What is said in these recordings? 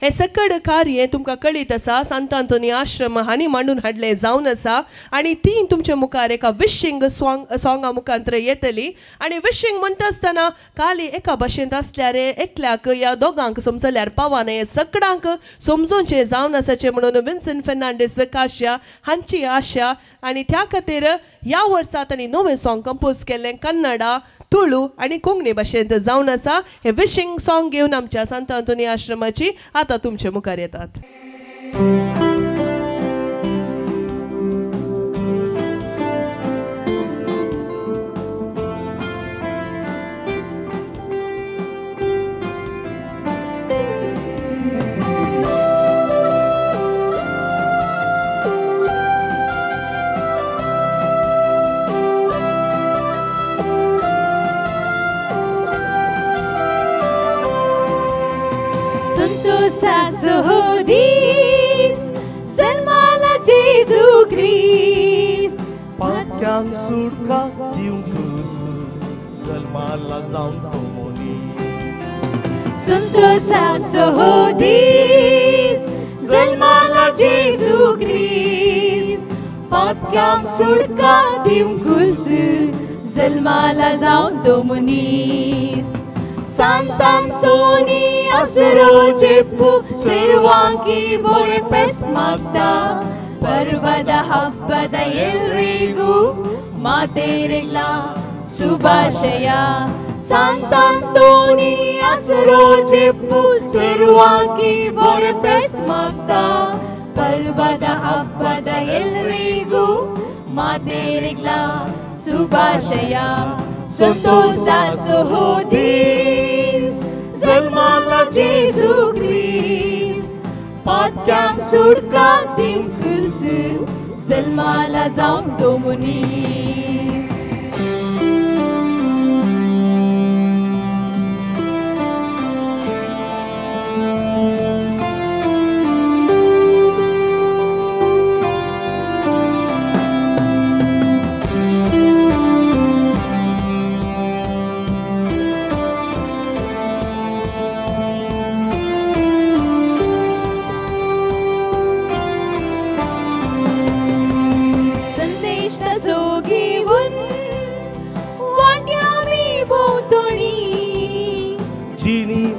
हे सकड कार्य तुमकां कळीत आसा संत आंतोनी आश्रम हांणी मांडून हाडले जावन आसा आनी ती तुमच्या मुखार एका विशिंग सॉंगा मुखांतर येतली आनी विशिंग म्हणटा आसतना खाली एका भाशेंत आसल्यार एकल्याक या दोगांक समजल्यार पावाना हे सकडांक समजोवचें जावन आसाचें म्हणून विन्सेंट फेर्नांडीस काश्या हांची आशा आनी त्या खातीर ह्या वर्सा तांणी नवें सॉंग कंपोज केल्लें कन्नडा तुळू आनी कोंकणी भाशेंत जावन आसा हे विशिंग सॉंग घेवन आमच्या संत आंतोनी आश्रमाची आतां तुमचे मुखार येतात. Sahodis, Zalmala Jesu Christ. Patyang surka diungkus, Zalmala zaun tomoni. Santo Sahodis, Zalmala Jesu Christ. Patyang surka diungkus, Zalmala zaun tomoni. Sant'Antoni asro jeppu servangi bore fes magda parvada habbada elrigu materegla subhashaya. Sant'Antoni asro jeppu servangi bore fes magda parvada habbada elrigu materegla subhashaya. Santosa Sahodis, Zalmala Jesu Christ. Patyang surka diungkus, Zalmala zaun tomunis.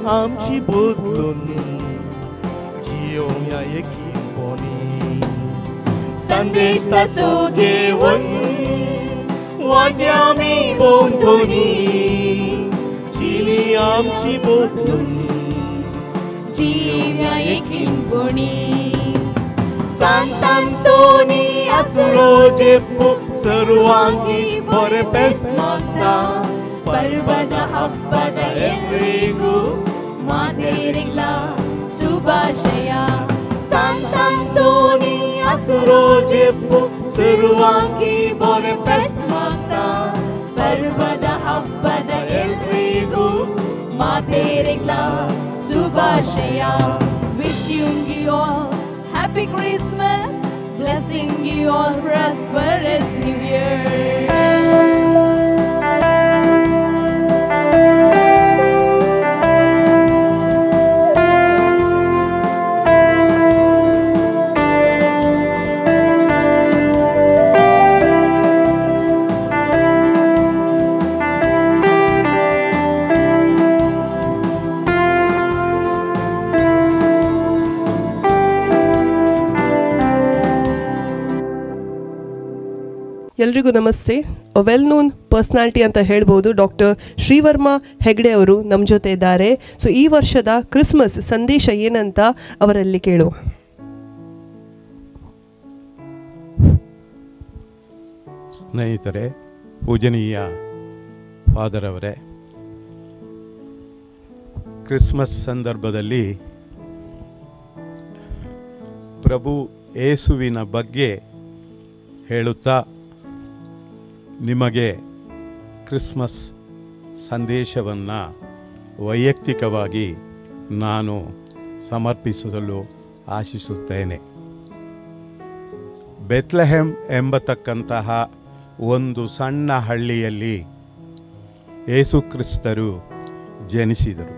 आमची बदलून जियोया एकी बोनी. संदेश तसो घेऊन वाट्या आमी बोंतोनी जिणी आमची बदलून जियोया एकीन बोनी. Sant'Antoni asro jeppu servangi bore fes magda parvada habbada elrigu materegla subhashaya. Sant'Antoni asro jeppu servangi bore fes magda parvada habbada elrigu materegla subhashaya. Wishing you all Happy Christmas, blessing you all prosperous New Year. ಎಲ್ರಿಗೂ ನಮಸ್ತೆ. Well known personality ಅಂತ ಹೇಳ್ಬೋದು doctor ಶ್ರೀವರ್ಮ Hegde ಅವರು ನಮ್ಮ ಜೊತೆ ಇದ್ದಾರೆ. So ಈ ವರ್ಷದ ಕ್ರಿಸ್ಮಸ್ ಸಂದೇಶ ಏನಂತ ಅವರಲ್ಲಿ ಕೇಳುವ. ಸ್ನೇಹಿತರೆ, ಪೂಜನೀಯ ಫಾದರ್ ಅವರೇ, ಕ್ರಿಸ್ಮಸ್ ಸಂದರ್ಭದಲ್ಲಿ ಪ್ರಭು ಯೇಸುವಿನ ಬಗ್ಗೆ ಹೇಳುತ್ತಾ ನಿಮಗೆ ಕ್ರಿಸ್ಮಸ್ ಸಂದೇಶವನ್ನು ವೈಯಕ್ತಿಕವಾಗಿ ನಾನು ಸಮರ್ಪಿಸಲು ಆಶಿಸುತ್ತೇನೆ. ಬೆತ್ಲೆಹೆಮ್ ಎಂಬತಕ್ಕಂತಹ ಒಂದು ಸಣ್ಣ ಹಳ್ಳಿಯಲ್ಲಿ ಯೇಸು ಕ್ರಿಸ್ತರು ಜನಿಸಿದರು.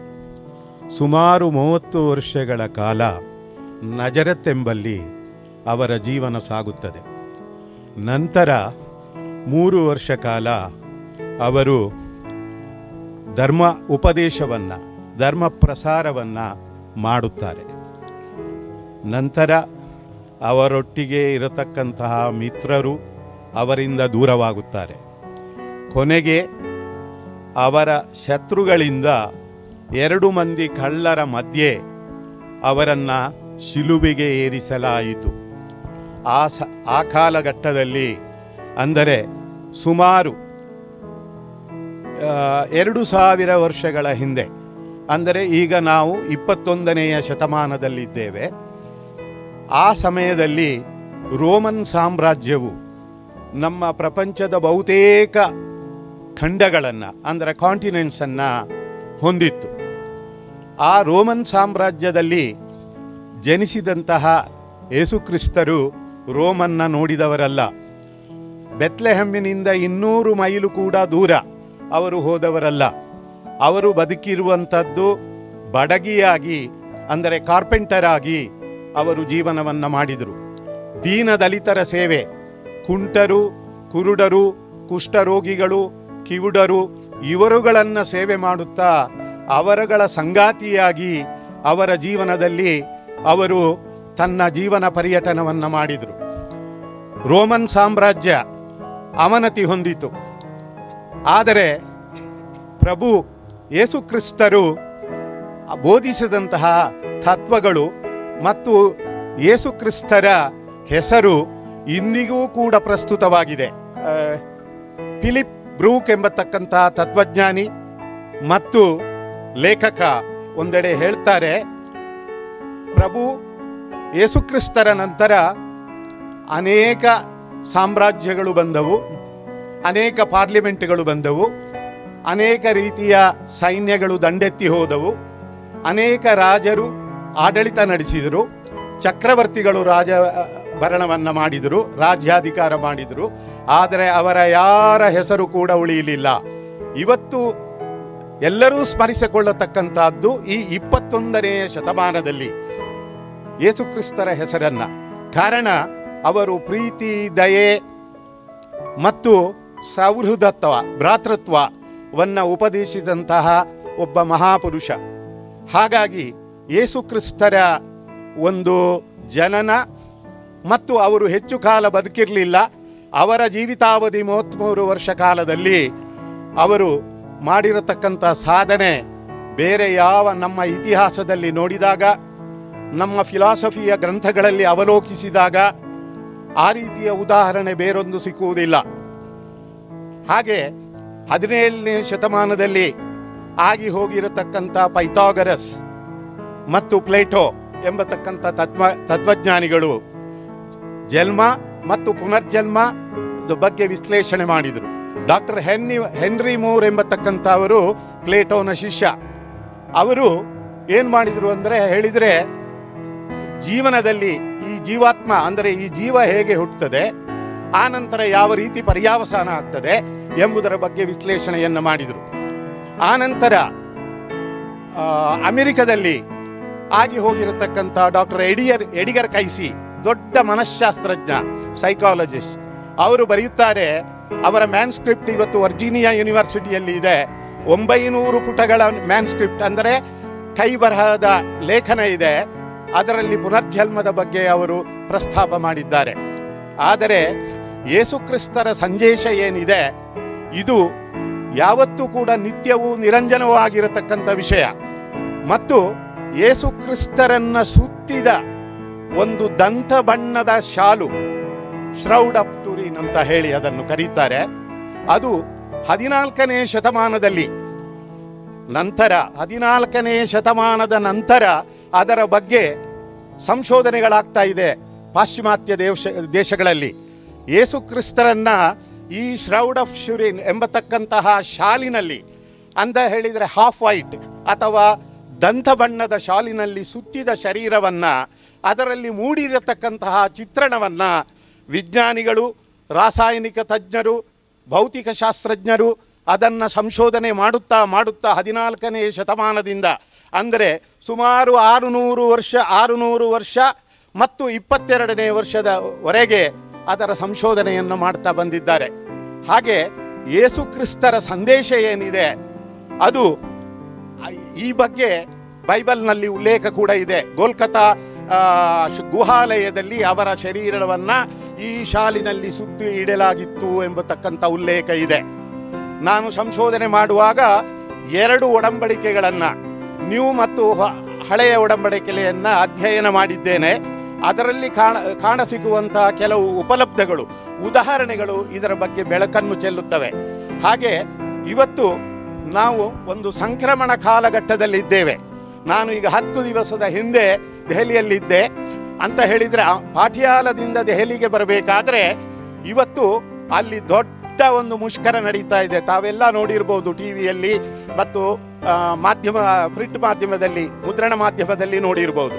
ಸುಮಾರು 30 ವರ್ಷಗಳ ಕಾಲ ನಜರತ್ ಎಂಬಲ್ಲಿ ಅವರ ಜೀವನ ಸಾಗುತ್ತದೆ. ನಂತರ 3 ವರ್ಷ ಕಾಲ ಅವರು ಧರ್ಮ ಉಪದೇಶವನ್ನು, ಧರ್ಮ ಪ್ರಸಾರವನ್ನು ಮಾಡುತ್ತಾರೆ. ನಂತರ ಅವರೊಟ್ಟಿಗೆ ಇರತಕ್ಕಂತಹ ಮಿತ್ರರು ಅವರಿಂದ ದೂರವಾಗುತ್ತಾರೆ. ಕೊನೆಗೆ ಅವರ ಶತ್ರುಗಳಿಂದ 2 ಮಂದಿ ಕಳ್ಳರ ಮಧ್ಯೆ ಅವರನ್ನು ಶಿಲುಬೆಗೆ ಏರಿಸಲಾಯಿತು. ಆ ಕಾಲಘಟ್ಟದಲ್ಲಿ, ಅಂದರೆ ಸುಮಾರು 2000 ವರ್ಷಗಳ ಹಿಂದೆ, ಅಂದರೆ ಈಗ ನಾವು 21ನೆಯ ಶತಮಾನದಲ್ಲಿದ್ದೇವೆ. ಆ ಸಮಯದಲ್ಲಿ ರೋಮನ್ ಸಾಮ್ರಾಜ್ಯವು ನಮ್ಮ ಪ್ರಪಂಚದ ಬಹುತೇಕ ಖಂಡಗಳನ್ನು, ಅಂದರೆ ಕಾಂಟಿನೆಂಟ್ಸನ್ನು ಹೊಂದಿತ್ತು. ಆ ರೋಮನ್ ಸಾಮ್ರಾಜ್ಯದಲ್ಲಿ ಜನಿಸಿದಂತಹ ಯೇಸುಕ್ರಿಸ್ತರು ರೋಮನ್ನ ನೋಡಿದವರಲ್ಲ. ಬೆತ್ಲೆಹೆಮ್ಮಿನಿಂದ 200 ಮೈಲು ಕೂಡ ದೂರ ಅವರು ಹೋದವರಲ್ಲ. ಅವರು ಬದುಕಿರುವಂಥದ್ದು ಬಡಗಿಯಾಗಿ, ಅಂದರೆ ಕಾರ್ಪೆಂಟರ್ ಆಗಿ ಅವರು ಜೀವನವನ್ನು ಮಾಡಿದರು. ದೀನದಲಿತರ ಸೇವೆ, ಕುಂಟರು, ಕುರುಡರು, ಕುಷ್ಠರೋಗಿಗಳು, ಕಿವುಡರು ಇವರುಗಳನ್ನು ಸೇವೆ ಮಾಡುತ್ತಾ ಅವರುಗಳ ಸಂಗಾತಿಯಾಗಿ ಅವರ ಜೀವನದಲ್ಲಿ ಅವರು ತನ್ನ ಜೀವನ ಪರ್ಯಟನವನ್ನು ಮಾಡಿದರು. ರೋಮನ್ ಸಾಮ್ರಾಜ್ಯ ಅವನತಿ ಹೊಂದಿತು. ಆದರೆ ಪ್ರಭು ಯೇಸುಕ್ರಿಸ್ತರು ಬೋಧಿಸಿದಂತಹ ತತ್ವಗಳು ಮತ್ತು ಯೇಸುಕ್ರಿಸ್ತರ ಹೆಸರು ಇಂದಿಗೂ ಕೂಡ ಪ್ರಸ್ತುತವಾಗಿದೆ. ಫಿಲಿಪ್ ಬ್ರೂಕ್ ಎಂಬತಕ್ಕಂತಹ ತತ್ವಜ್ಞಾನಿ ಮತ್ತು ಲೇಖಕ ಒಂದೆಡೆ ಹೇಳ್ತಾರೆ, ಪ್ರಭು ಯೇಸುಕ್ರಿಸ್ತರ ನಂತರ ಅನೇಕ ಸಾಮ್ರಾಜ್ಯಗಳು ಬಂದವು, ಅನೇಕ ಪಾರ್ಲಿಮೆಂಟ್ಗಳು ಬಂದವು, ಅನೇಕ ರೀತಿಯ ಸೈನ್ಯಗಳು ದಂಡೆತ್ತಿ ಹೋದವು, ಅನೇಕ ರಾಜರು ಆಡಳಿತ ನಡೆಸಿದರು, ಚಕ್ರವರ್ತಿಗಳು ರಾಜಭರಣವನ್ನು ಮಾಡಿದರು, ರಾಜ್ಯಾಧಿಕಾರ ಮಾಡಿದರು. ಆದರೆ ಅವರ ಯಾರ ಹೆಸರು ಕೂಡ ಉಳಿಯಲಿಲ್ಲ. ಇವತ್ತು ಎಲ್ಲರೂ ಸ್ಮರಿಸಿಕೊಳ್ಳತಕ್ಕಂಥದ್ದು ಈ 21ನೆಯ ಶತಮಾನದಲ್ಲಿ ಯೇಸುಕ್ರಿಸ್ತರ ಹೆಸರನ್ನು. ಕಾರಣ ಅವರು ಪ್ರೀತಿ, ದಯೆ ಮತ್ತು ಸೌಹೃದತ್ವ, ಭ್ರಾತೃತ್ವವನ್ನು ಉಪದೇಶಿಸಿದಂತಹ ಒಬ್ಬ ಮಹಾಪುರುಷ. ಹಾಗಾಗಿ ಯೇಸುಕ್ರಿಸ್ತರ ಒಂದು ಜನನ ಮತ್ತು ಅವರು ಹೆಚ್ಚು ಕಾಲ ಬದುಕಿರಲಿಲ್ಲ. ಅವರ ಜೀವಿತಾವಧಿ 33 ವರ್ಷ ಕಾಲದಲ್ಲಿ ಅವರು ಮಾಡಿರತಕ್ಕಂಥ ಸಾಧನೆ ಬೇರೆ ಯಾವ ನಮ್ಮ ಇತಿಹಾಸದಲ್ಲಿ ನೋಡಿದಾಗ, ನಮ್ಮ ಫಿಲಾಸಫಿಯ ಗ್ರಂಥಗಳಲ್ಲಿ ಅವಲೋಕಿಸಿದಾಗ ಆ ರೀತಿಯ ಉದಾಹರಣೆ ಬೇರೊಂದು ಸಿಕ್ಕುವುದಿಲ್ಲ. ಹಾಗೆ 17ನೇ ಶತಮಾನದಲ್ಲಿ ಆಗಿ ಹೋಗಿರತಕ್ಕಂಥ ಪೈಥಾಗರಸ್ ಮತ್ತು ಪ್ಲೇಟೋ ಎಂಬತಕ್ಕಂಥ ತತ್ವಜ್ಞಾನಿಗಳು ಜನ್ಮ ಮತ್ತು ಪುನರ್ಜನ್ಮ ಬಗ್ಗೆ ವಿಶ್ಲೇಷಣೆ ಮಾಡಿದರು. ಡಾಕ್ಟರ್ ಹೆನ್ರಿ ಮೂರ್ ಎಂಬತಕ್ಕಂಥವರು ಪ್ಲೇಟೋನ ಶಿಷ್ಯ. ಅವರು ಏನು ಮಾಡಿದರು ಅಂದರೆ ಹೇಳಿದರೆ, ಜೀವನದಲ್ಲಿ ಈ ಜೀವಾತ್ಮ, ಅಂದರೆ ಈ ಜೀವ ಹೇಗೆ ಹುಟ್ಟುತ್ತದೆ, ಆ ನಂತರ ಯಾವ ರೀತಿ ಪರ್ಯಾವಸಾನ ಆಗ್ತದೆ ಎಂಬುದರ ಬಗ್ಗೆ ವಿಶ್ಲೇಷಣೆಯನ್ನು ಮಾಡಿದರು. ಆ ನಂತರ ಅಮೆರಿಕದಲ್ಲಿ ಆಗಿ ಹೋಗಿರತಕ್ಕಂಥ ಡಾಕ್ಟರ್ ಎಡಿಗರ್ ಕೈಸಿ, ದೊಡ್ಡ ಮನಃಶಾಸ್ತ್ರಜ್ಞ, ಸೈಕಾಲಜಿಸ್ಟ್, ಅವರು ಬರೆಯುತ್ತಾರೆ, ಅವರ ಮ್ಯಾನ್ಸ್ಕ್ರಿಪ್ಟ್ ಇವತ್ತು ವರ್ಜೀನಿಯಾ ಯೂನಿವರ್ಸಿಟಿಯಲ್ಲಿ ಇದೆ. 900 ಪುಟಗಳ ಮ್ಯಾನ್ಸ್ಕ್ರಿಪ್ಟ್, ಅಂದರೆ ಕೈ ಬರಹದ ಲೇಖನ ಇದೆ. ಅದರಲ್ಲಿ ಪುನರ್ಜನ್ಮದ ಬಗ್ಗೆ ಅವರು ಪ್ರಸ್ತಾಪ ಮಾಡಿದ್ದಾರೆ. ಆದರೆ ಯೇಸುಕ್ರಿಸ್ತರ ಸಂದೇಶ ಏನಿದೆ, ಇದು ಯಾವತ್ತೂ ಕೂಡ ನಿತ್ಯವೂ ನಿರಂಜನವೂ ಆಗಿರತಕ್ಕಂಥ ವಿಷಯ. ಮತ್ತು ಯೇಸುಕ್ರಿಸ್ತರನ್ನು ಸುತ್ತಿದ ಒಂದು ದಂತ ಬಣ್ಣದ ಶಾಲು, ಶ್ರೌಡ್ ಆಫ್ ಟುರಿನ್ ಅಂತ ಹೇಳಿ ಅದನ್ನು ಕರೀತಾರೆ. ಅದು 14ನೇ ಶತಮಾನದಲ್ಲಿ, ನಂತರ 14ನೇ ಶತಮಾನದ ನಂತರ ಅದರ ಬಗ್ಗೆ ಸಂಶೋಧನೆಗಳಾಗ್ತಾ ಇದೆ ಪಾಶ್ಚಿಮಾತ್ಯ ದೇಶಗಳಲ್ಲಿ. ಯೇಸುಕ್ರಿಸ್ತರನ್ನ ಈ ಶ್ರೌಡ್ ಆಫ್ ಶುರಿನ್ ಎಂಬತಕ್ಕಂತಹ ಶಾಲಿನಲ್ಲಿ, ಅಂತ ಹೇಳಿದರೆ ಹಾಫ್ ವೈಟ್ ಅಥವಾ ದಂತ ಬಣ್ಣದ ಶಾಲಿನಲ್ಲಿ ಸುತ್ತಿದ ಶರೀರವನ್ನು, ಅದರಲ್ಲಿ ಮೂಡಿರತಕ್ಕಂತಹ ಚಿತ್ರಣವನ್ನು ವಿಜ್ಞಾನಿಗಳು, ರಾಸಾಯನಿಕ ತಜ್ಞರು, ಭೌತಿಕ ಶಾಸ್ತ್ರಜ್ಞರು ಅದನ್ನು ಸಂಶೋಧನೆ ಮಾಡುತ್ತಾ 14ನೇ ಶತಮಾನದಿಂದ ಅಂದರೆ ಸುಮಾರು 600 ವರ್ಷ ಮತ್ತು 22ನೇ ವರ್ಷದವರೆಗೆ ಅದರ ಸಂಶೋಧನೆಯನ್ನು ಮಾಡ್ತಾ ಬಂದಿದ್ದಾರೆ. ಹಾಗೆ ಯೇಸು ಕ್ರಿಸ್ತರ ಸಂದೇಶ ಏನಿದೆ ಅದು ಈ ಬಗ್ಗೆ ಬೈಬಲ್ನಲ್ಲಿ ಉಲ್ಲೇಖ ಕೂಡ ಇದೆ. ಗೋಲ್ಕತಾ ಗುಹಾಲಯದಲ್ಲಿ ಅವರ ಶರೀರವನ್ನು ಈ ಶಾಲಿನಲ್ಲಿ ಸುತ್ತಿ ಇಡಲಾಗಿತ್ತು ಎಂಬತಕ್ಕಂಥ ಉಲ್ಲೇಖ ಇದೆ. ನಾನು ಸಂಶೋಧನೆ ಮಾಡುವಾಗ 2 ಒಡಂಬಡಿಕೆಗಳನ್ನು, ನ್ಯೂ ಮತ್ತು ಹಳೆಯ ಒಡಂಬಡಿಕೆಯನ್ನು ಅಧ್ಯಯನ ಮಾಡಿದ್ದೇನೆ. ಅದರಲ್ಲಿ ಕಾಣಸಿಗುವಂತಹ ಕೆಲವು ಉಪಲಬ್ಧಗಳು, ಉದಾಹರಣೆಗಳು ಇದರ ಬಗ್ಗೆ ಬೆಳಕನ್ನು ಚೆಲ್ಲುತ್ತವೆ. ಹಾಗೆ ಇವತ್ತು ನಾವು ಒಂದು ಸಂಕ್ರಮಣ ಕಾಲಘಟ್ಟದಲ್ಲಿದ್ದೇವೆ. ನಾನು ಈಗ 10 ದಿವಸದ ಹಿಂದೆ ದೆಹಲಿಯಲ್ಲಿದ್ದೆ ಅಂತ ಹೇಳಿದರೆ, ಪಾಟಿಯಾಲದಿಂದ ದೆಹಲಿಗೆ ಬರಬೇಕಾದ್ರೆ ಇವತ್ತು ಅಲ್ಲಿ ದೊಡ್ಡ ಒಂದು ಮುಷ್ಕರ ನಡೀತಾ ಇದೆ. ತಾವೆಲ್ಲ ನೋಡಿರ್ಬೋದು ಟಿವಿಯಲ್ಲಿ ಮತ್ತು ಪ್ರಿಂಟ್ ಮಾಧ್ಯಮದಲ್ಲಿ, ಮುದ್ರಣ ಮಾಧ್ಯಮದಲ್ಲಿ ನೋಡಿರ್ಬೋದು.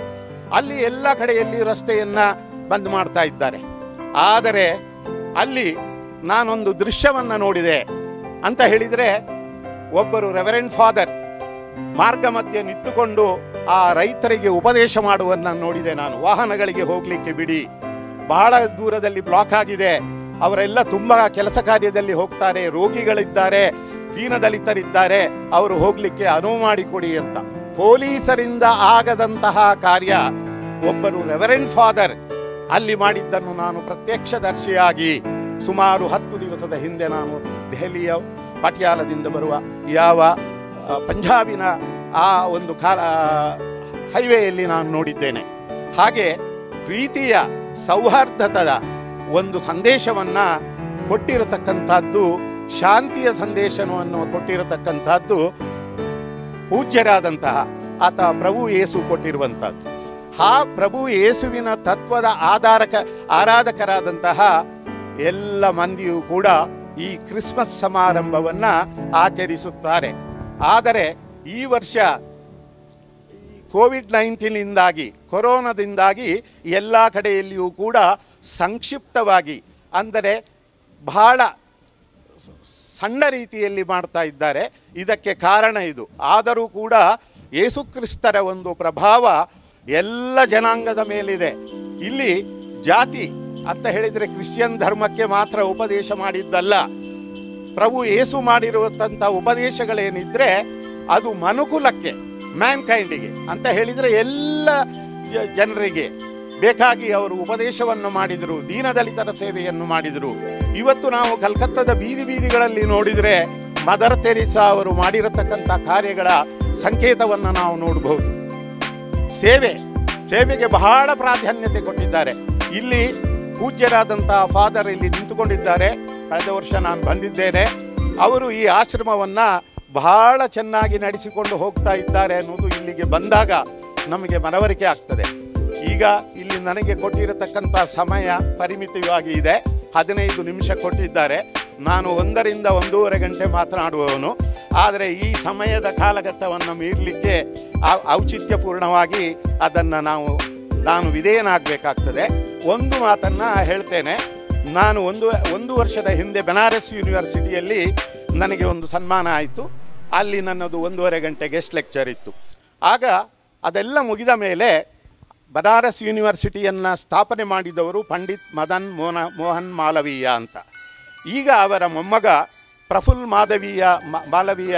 ಅಲ್ಲಿ ಎಲ್ಲ ಕಡೆಯಲ್ಲಿ ರಸ್ತೆಯನ್ನು ಬಂದ್ ಮಾಡ್ತಾ ಇದ್ದಾರೆ. ಆದರೆ ಅಲ್ಲಿ ನಾನೊಂದು ದೃಶ್ಯವನ್ನು ನೋಡಿದೆ ಅಂತ ಹೇಳಿದರೆ, ಒಬ್ಬರು ರೆವರೆಂಡ್ ಫಾದರ್ ಮಾರ್ಗ ಮಧ್ಯೆ ನಿಂತುಕೊಂಡು ಆ ರೈತರಿಗೆ ಉಪದೇಶ ಮಾಡುವುದನ್ನು ನೋಡಿದೆ. ನಾನು ವಾಹನಗಳಿಗೆ ಹೋಗಲಿಕ್ಕೆ ಬಿಡಿ, ಬಹಳ ದೂರದಲ್ಲಿ ಬ್ಲಾಕ್ ಆಗಿದೆ, ಅವರೆಲ್ಲ ತುಂಬ ಕೆಲಸ ಕಾರ್ಯದಲ್ಲಿ ಹೋಗ್ತಾರೆ, ರೋಗಿಗಳಿದ್ದಾರೆ, ದೀನದಲಿತರಿದ್ದಾರೆ, ಅವರು ಹೋಗಲಿಕ್ಕೆ ಅನುವು ಮಾಡಿಕೊಡಿ ಅಂತ. ಪೊಲೀಸರಿಂದ ಆಗದಂತಹ ಕಾರ್ಯ ಒಬ್ಬರು ರೆವರೆಂಡ್ ಫಾದರ್ ಅಲ್ಲಿ ಮಾಡಿದ್ದನ್ನು ನಾನು ಪ್ರತ್ಯಕ್ಷದರ್ಶಿಯಾಗಿ ಸುಮಾರು 10 ದಿವಸದ ಹಿಂದೆ ನಾನು ದೆಹಲಿಯ ಪಾಟಿಯಾಲದಿಂದ ಬರುವ ಯಾವ ಪಂಜಾಬಿನ ಆ ಒಂದು ಹೈವೇಯಲ್ಲಿ ನಾನು ನೋಡಿದ್ದೇನೆ. ಹಾಗೆ ಪ್ರೀತಿಯ ಸೌಹಾರ್ದತೆಯ ಒಂದು ಸಂದೇಶವನ್ನು ಕೊಟ್ಟಿರತಕ್ಕಂಥದ್ದು, ಶಾಂತಿಯ ಸಂದೇಶವನ್ನು ಕೊಟ್ಟಿರತಕ್ಕಂಥದ್ದು ಪೂಜ್ಯರಾದಂತಹ ಆತ ಪ್ರಭು ಯೇಸು ಕೊಟ್ಟಿರುವಂಥದ್ದು. ಆ ಪ್ರಭು ಯೇಸುವಿನ ತತ್ವದ ಆರಾಧಕರಾದಂತಹ ಎಲ್ಲ ಮಂದಿಯೂ ಕೂಡ ಈ ಕ್ರಿಸ್ಮಸ್ ಸಮಾರಂಭವನ್ನು ಆಚರಿಸುತ್ತಾರೆ. ಆದರೆ ಈ ವರ್ಷ ಕೋವಿಡ್-19 ಕೊರೋನಾದಿಂದಾಗಿ ಎಲ್ಲ ಕಡೆಯಲ್ಲಿಯೂ ಕೂಡ ಸಂಕ್ಷಿಪ್ತವಾಗಿ, ಅಂದರೆ ಬಹಳ ಸಣ್ಣ ರೀತಿಯಲ್ಲಿ ಮಾಡ್ತಾ ಇದ್ದಾರೆ. ಇದಕ್ಕೆ ಕಾರಣ ಇದು. ಆದರೂ ಕೂಡ ಯೇಸುಕ್ರಿಸ್ತರ ಒಂದು ಪ್ರಭಾವ ಎಲ್ಲ ಜನಾಂಗದ ಮೇಲಿದೆ. ಇಲ್ಲಿ ಜಾತಿ ಅಂತ ಹೇಳಿದರೆ ಕ್ರಿಶ್ಚಿಯನ್ ಧರ್ಮಕ್ಕೆ ಮಾತ್ರ ಉಪದೇಶ ಮಾಡಿದ್ದಲ್ಲ. ಪ್ರಭು ಯೇಸು ಮಾಡಿರುವಂಥ ಉಪದೇಶಗಳೇನಿದ್ರೆ ಅದು ಮನುಕುಲಕ್ಕೆ, ಮ್ಯಾನ್ಕೈಂಡಿಗೆ ಅಂತ ಹೇಳಿದರೆ ಎಲ್ಲ ಜನರಿಗೆ ಬೇಕಾಗಿ ಅವರು ಉಪದೇಶವನ್ನು ಮಾಡಿದರು, ದೀನದಲಿತರ ಸೇವೆಯನ್ನು ಮಾಡಿದರು. ಇವತ್ತು ನಾವು ಕಲ್ಕತ್ತಾದ ಬೀದಿಗಳಲ್ಲಿ ನೋಡಿದರೆ ಮದರ್ ತೆರೇಸಾ ಅವರು ಮಾಡಿರತಕ್ಕಂಥ ಕಾರ್ಯಗಳ ಸಂಕೇತವನ್ನು ನಾವು ನೋಡಬಹುದು. ಸೇವೆಗೆ ಬಹಳ ಪ್ರಾಧಾನ್ಯತೆ ಕೊಟ್ಟಿದ್ದಾರೆ. ಇಲ್ಲಿ ಪೂಜ್ಯರಾದಂತಹ ಫಾದರ್ ಇಲ್ಲಿ ನಿಂತುಕೊಂಡಿದ್ದಾರೆ. ಕಳೆದ ವರ್ಷ ನಾನು ಬಂದಿದ್ದೇನೆ. ಅವರು ಈ ಆಶ್ರಮವನ್ನು ಬಹಳ ಚೆನ್ನಾಗಿ ನಡೆಸಿಕೊಂಡು ಹೋಗ್ತಾ ಇದ್ದಾರೆ ಅನ್ನೋದು ಇಲ್ಲಿಗೆ ಬಂದಾಗ ನಮಗೆ ಮನವರಿಕೆ ಆಗ್ತದೆ. ಈಗ ಇಲ್ಲಿ ನನಗೆ ಕೊಟ್ಟಿರತಕ್ಕಂಥ ಸಮಯ ಪರಿಮಿತವಾಗಿ ಇದೆ. 15 ನಿಮಿಷ ಕೊಟ್ಟಿದ್ದಾರೆ. ನಾನು 1 ರಿಂದ 1.5 ಗಂಟೆ ಮಾತನಾಡುವವನು. ಆದರೆ ಈ ಸಮಯದ ಕಾಲಘಟ್ಟವನ್ನು ಮೀರಲಿಕ್ಕೆ ಔಚಿತ್ಯಪೂರ್ಣವಾಗಿ ಅದನ್ನು ನಾನು ವಿಧೇಯನಾಗಬೇಕಾಗ್ತದೆ. ಒಂದು ಮಾತನ್ನು ಹೇಳ್ತೇನೆ. ನಾನು ಒಂದು ವರ್ಷದ ಹಿಂದೆ ಬನಾರಸ್ ಯೂನಿವರ್ಸಿಟಿಯಲ್ಲಿ ನನಗೆ ಒಂದು ಸನ್ಮಾನ ಆಯಿತು. ಅಲ್ಲಿ ನನ್ನದು 1.5 ಗಂಟೆ ಗೆಸ್ಟ್ ಲೆಕ್ಚರ್ ಇತ್ತು. ಆಗ ಅದೆಲ್ಲ ಮುಗಿದ ಮೇಲೆ ಬನಾರಸ್ ಯೂನಿವರ್ಸಿಟಿಯನ್ನು ಸ್ಥಾಪನೆ ಮಾಡಿದವರು ಪಂಡಿತ್ ಮದನ್ ಮೋಹನ್ ಮಾಲವೀಯ ಅಂತ. ಈಗ ಅವರ ಮೊಮ್ಮಗ ಪ್ರಫುಲ್ ಮಾಲವೀಯ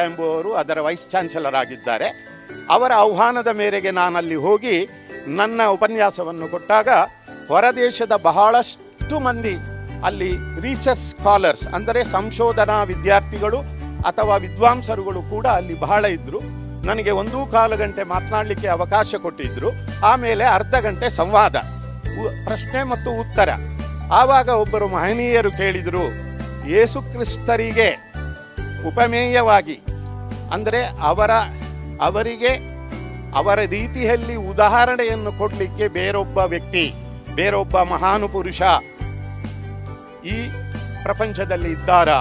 ಎಂಬುವರು ಅದರ ವೈಸ್ ಚಾನ್ಸಲರ್ ಆಗಿದ್ದಾರೆ. ಅವರ ಆಹ್ವಾನದ ಮೇರೆಗೆ ನಾನಲ್ಲಿ ಹೋಗಿ ನನ್ನ ಉಪನ್ಯಾಸವನ್ನು ಕೊಟ್ಟಾಗ ಹೊರದೇಶದ ಬಹಳಷ್ಟು ಮಂದಿ ಅಲ್ಲಿ ರಿಸರ್ಚ್ ಸ್ಕಾಲರ್ಸ್ ಅಂದರೆ ಸಂಶೋಧನಾ ವಿದ್ಯಾರ್ಥಿಗಳು ಅಥವಾ ವಿದ್ವಾಂಸರುಗಳು ಕೂಡ ಅಲ್ಲಿ ಬಹಳ ಇದ್ದರು. ನನಗೆ 1.25 ಗಂಟೆ ಮಾತನಾಡಲಿಕ್ಕೆ ಅವಕಾಶ ಕೊಟ್ಟಿದ್ದರು. ಆಮೇಲೆ ಅರ್ಧ ಗಂಟೆ ಸಂವಾದ, ಪ್ರಶ್ನೆ ಮತ್ತು ಉತ್ತರ. ಆವಾಗ ಒಬ್ಬರು ಮಹನೀಯರು ಕೇಳಿದರು, ಯೇಸುಕ್ರಿಸ್ತರಿಗೆ ಉಪಮೇಯವಾಗಿ ಅಂದರೆ ಅವರಿಗೆ ಅವರ ರೀತಿಯಲ್ಲಿ ಉದಾಹರಣೆಯನ್ನು ಕೊಡಲಿಕ್ಕೆ ಬೇರೊಬ್ಬ ವ್ಯಕ್ತಿ, ಬೇರೊಬ್ಬ ಮಹಾನುಪುರುಷ ಈ ಪ್ರಪಂಚದಲ್ಲಿ ಇದ್ದಾರಾ?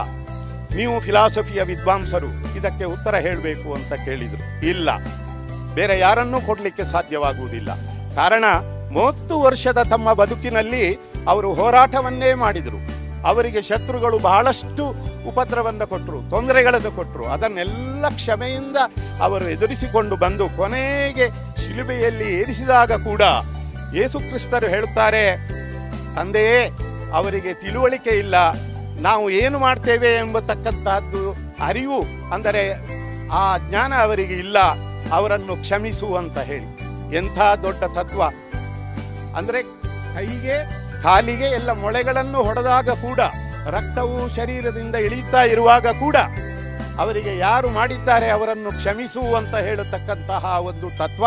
ನೀವು ಫಿಲಾಸಫಿಯ ವಿದ್ವಾಂಸರು, ಇದಕ್ಕೆ ಉತ್ತರ ಹೇಳಬೇಕು ಅಂತ ಕೇಳಿದರು. ಇಲ್ಲ, ಬೇರೆ ಯಾರನ್ನೂ ಕೊಡಲಿಕ್ಕೆ ಸಾಧ್ಯವಾಗುವುದಿಲ್ಲ. ಕಾರಣ 30 ವರ್ಷದ ತಮ್ಮ ಬದುಕಿನಲ್ಲಿ ಅವರು ಹೋರಾಟವನ್ನೇ ಮಾಡಿದರು. ಅವರಿಗೆ ಶತ್ರುಗಳು ಬಹಳಷ್ಟು ಉಪದ್ರವವನ್ನು ಕೊಟ್ಟರು, ತೊಂದರೆಗಳನ್ನು ಕೊಟ್ಟರು. ಅದನ್ನೆಲ್ಲ ಕ್ಷಮೆಯಿಂದ ಅವರು ಎದುರಿಸಿಕೊಂಡು ಬಂದು ಕೊನೆಗೆ ಶಿಲುಬೆಯಲ್ಲಿ ಏರಿಸಿದಾಗ ಕೂಡ ಯೇಸು ಕ್ರಿಸ್ತರು ಹೇಳುತ್ತಾರೆ, ತಂದೆಯೇ, ಅವರಿಗೆ ತಿಳುವಳಿಕೆ ಇಲ್ಲ, ನಾವು ಏನು ಮಾಡ್ತೇವೆ ಎಂಬತಕ್ಕಂತಹದ್ದು ಅರಿವು ಅಂದರೆ ಆ ಜ್ಞಾನ ಅವರಿಗೆ ಇಲ್ಲ, ಅವರನ್ನು ಕ್ಷಮಿಸು ಅಂತ ಹೇಳಿ. ಎಂಥ ದೊಡ್ಡ ತತ್ವ ಅಂದರೆ ಕೈಗೆ ಕಾಲಿಗೆ ಎಲ್ಲ ಮೊಳೆಗಳನ್ನು ಹೊಡೆದಾಗ ಕೂಡ, ರಕ್ತವು ಶರೀರದಿಂದ ಇಳಿತಾ ಇರುವಾಗ ಕೂಡ ಅವರಿಗೆ ಯಾರು ಮಾಡಿದ್ದಾರೆ ಅವರನ್ನು ಕ್ಷಮಿಸು ಅಂತ ಹೇಳತಕ್ಕಂತಹ ಒಂದು ತತ್ವ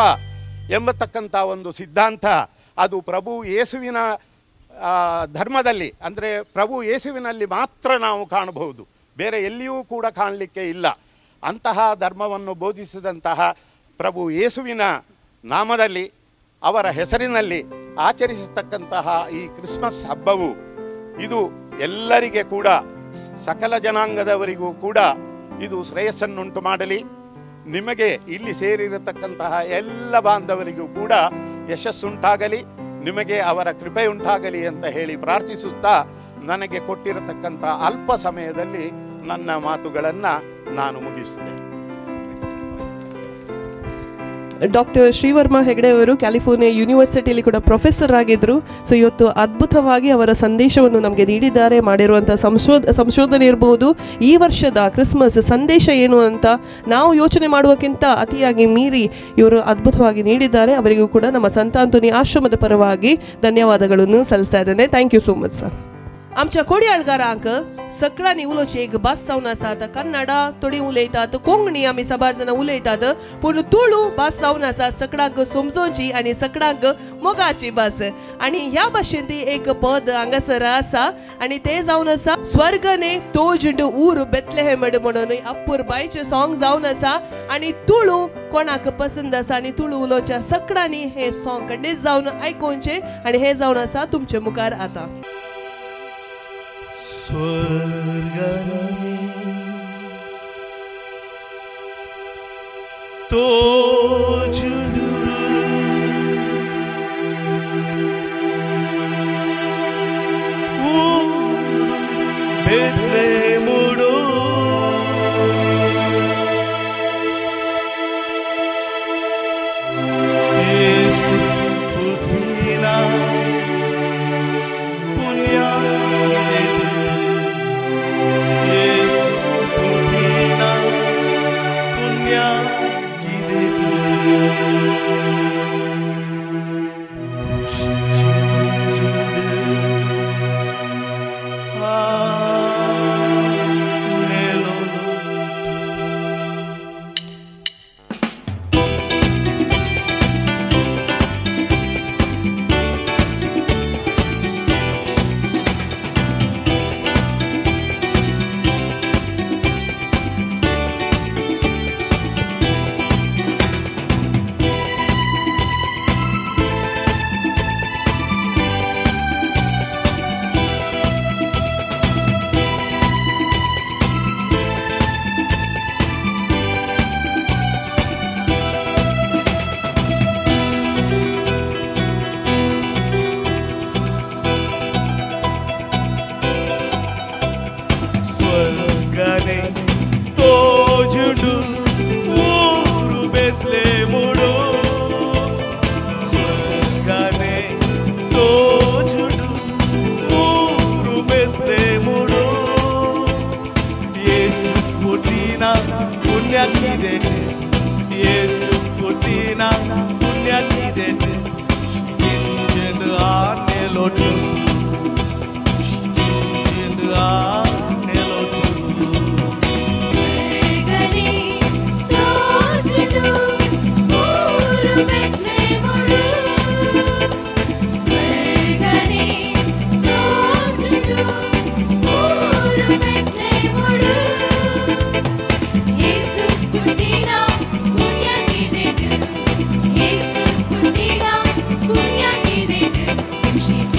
ಎಂಬತಕ್ಕಂಥ ಒಂದು ಸಿದ್ಧಾಂತ ಅದು ಪ್ರಭು ಯೇಸುವಿನ ಧರ್ಮದಲ್ಲಿ ಅಂದರೆ ಪ್ರಭು ಯೇಸುವಿನಲ್ಲಿ ಮಾತ್ರ ನಾವು ಕಾಣಬಹುದು, ಬೇರೆ ಎಲ್ಲಿಯೂ ಕೂಡ ಕಾಣಲಿಕ್ಕೆ ಇಲ್ಲ. ಅಂತಹ ಧರ್ಮವನ್ನು ಬೋಧಿಸಿದಂತಹ ಪ್ರಭು ಯೇಸುವಿನ ನಾಮದಲ್ಲಿ ಅವರ ಹೆಸರಿನಲ್ಲಿ ಆಚರಿಸತಕ್ಕಂತಹ ಈ ಕ್ರಿಸ್ಮಸ್ ಹಬ್ಬವು ಇದು ಎಲ್ಲರಿಗೆ ಕೂಡ, ಸಕಲ ಜನಾಂಗದವರಿಗೂ ಕೂಡ ಇದು ಶ್ರೇಯಸ್ಸನ್ನುಂಟು ಮಾಡಲಿ. ನಿಮಗೆ ಇಲ್ಲಿ ಸೇರಿರತಕ್ಕಂತಹ ಎಲ್ಲ ಬಾಂಧವರಿಗೂ ಕೂಡ ಯಶಸ್ಸುಂಟಾಗಲಿ, ನಿಮಗೆ ಅವರ ಕೃಪೆ ಉಂಟಾಗಲಿ ಅಂತ ಹೇಳಿ ಪ್ರಾರ್ಥಿಸುತ್ತಾ ನನಗೆ ಕೊಟ್ಟಿರತಕ್ಕಂಥ ಅಲ್ಪ ಸಮಯದಲ್ಲಿ ನನ್ನ ಮಾತುಗಳನ್ನು ನಾನು ಮುಗಿಸ್ತೇನೆ. ಡಾಕ್ಟರ್ ಶ್ರೀವರ್ಮ ಹೆಗಡೆ ಅವರು ಕ್ಯಾಲಿಫೋರ್ನಿಯಾ ಯೂನಿವರ್ಸಿಟಿಯಲ್ಲಿ ಕೂಡ ಪ್ರೊಫೆಸರ್ ಆಗಿದ್ದರು. ಸೊ ಇವತ್ತು ಅದ್ಭುತವಾಗಿ ಅವರ ಸಂದೇಶವನ್ನು ನಮಗೆ ನೀಡಿದ್ದಾರೆ. ಮಾಡಿರುವಂಥ ಸಂಶೋಧನೆ ಇರಬಹುದು, ಈ ವರ್ಷದ ಕ್ರಿಸ್ಮಸ್ ಸಂದೇಶ ಏನು ಅಂತ ನಾವು ಯೋಚನೆ ಮಾಡುವಕ್ಕಿಂತ ಅತಿಯಾಗಿ ಮೀರಿ ಇವರು ಅದ್ಭುತವಾಗಿ ನೀಡಿದ್ದಾರೆ. ಅವರಿಗೂ ಕೂಡ ನಮ್ಮ ಸಂತ ಆಂಥೋನಿ आश्रमದ ಪರವಾಗಿ ಧನ್ಯವಾದಗಳನ್ನು ಸಲ್ಲಿಸ್ತಾ ಇದ್ದೇನೆ. Thank you so much sir. आमच्या कोडयाळकारांक सगळ्यांनी उलोवचें एक भास जावन आसा. आतां कन्नडा थोडी उलयतात, कोंकणी आमी साबार जाणां उलयतात, पूण तुळू भास जावन आसा सगळ्यांक समजोवची आनी सगळ्यांक मोगाची भास. आनी ह्या भाशेन ती एक पद हांगासर आसा आनी तें जावन आसा स्वर्गने तोजंड ऊर बेथलेहेम म्हणून अपूर्बायेचें सॉंग जावन आसा. आनी तुळू कोणाक पसंद आसा आनी तुळू उलोवच्या सगळ्यांनी हें सॉंग खंडीत जावन आयकोवचें आनी हें जावन आसा तुमचे मुखार आतां. स्वर्गने तोजुंडू बेथलेहेमुडू येसु पुट्टिना पुण्या Yesu putina punya kidete, she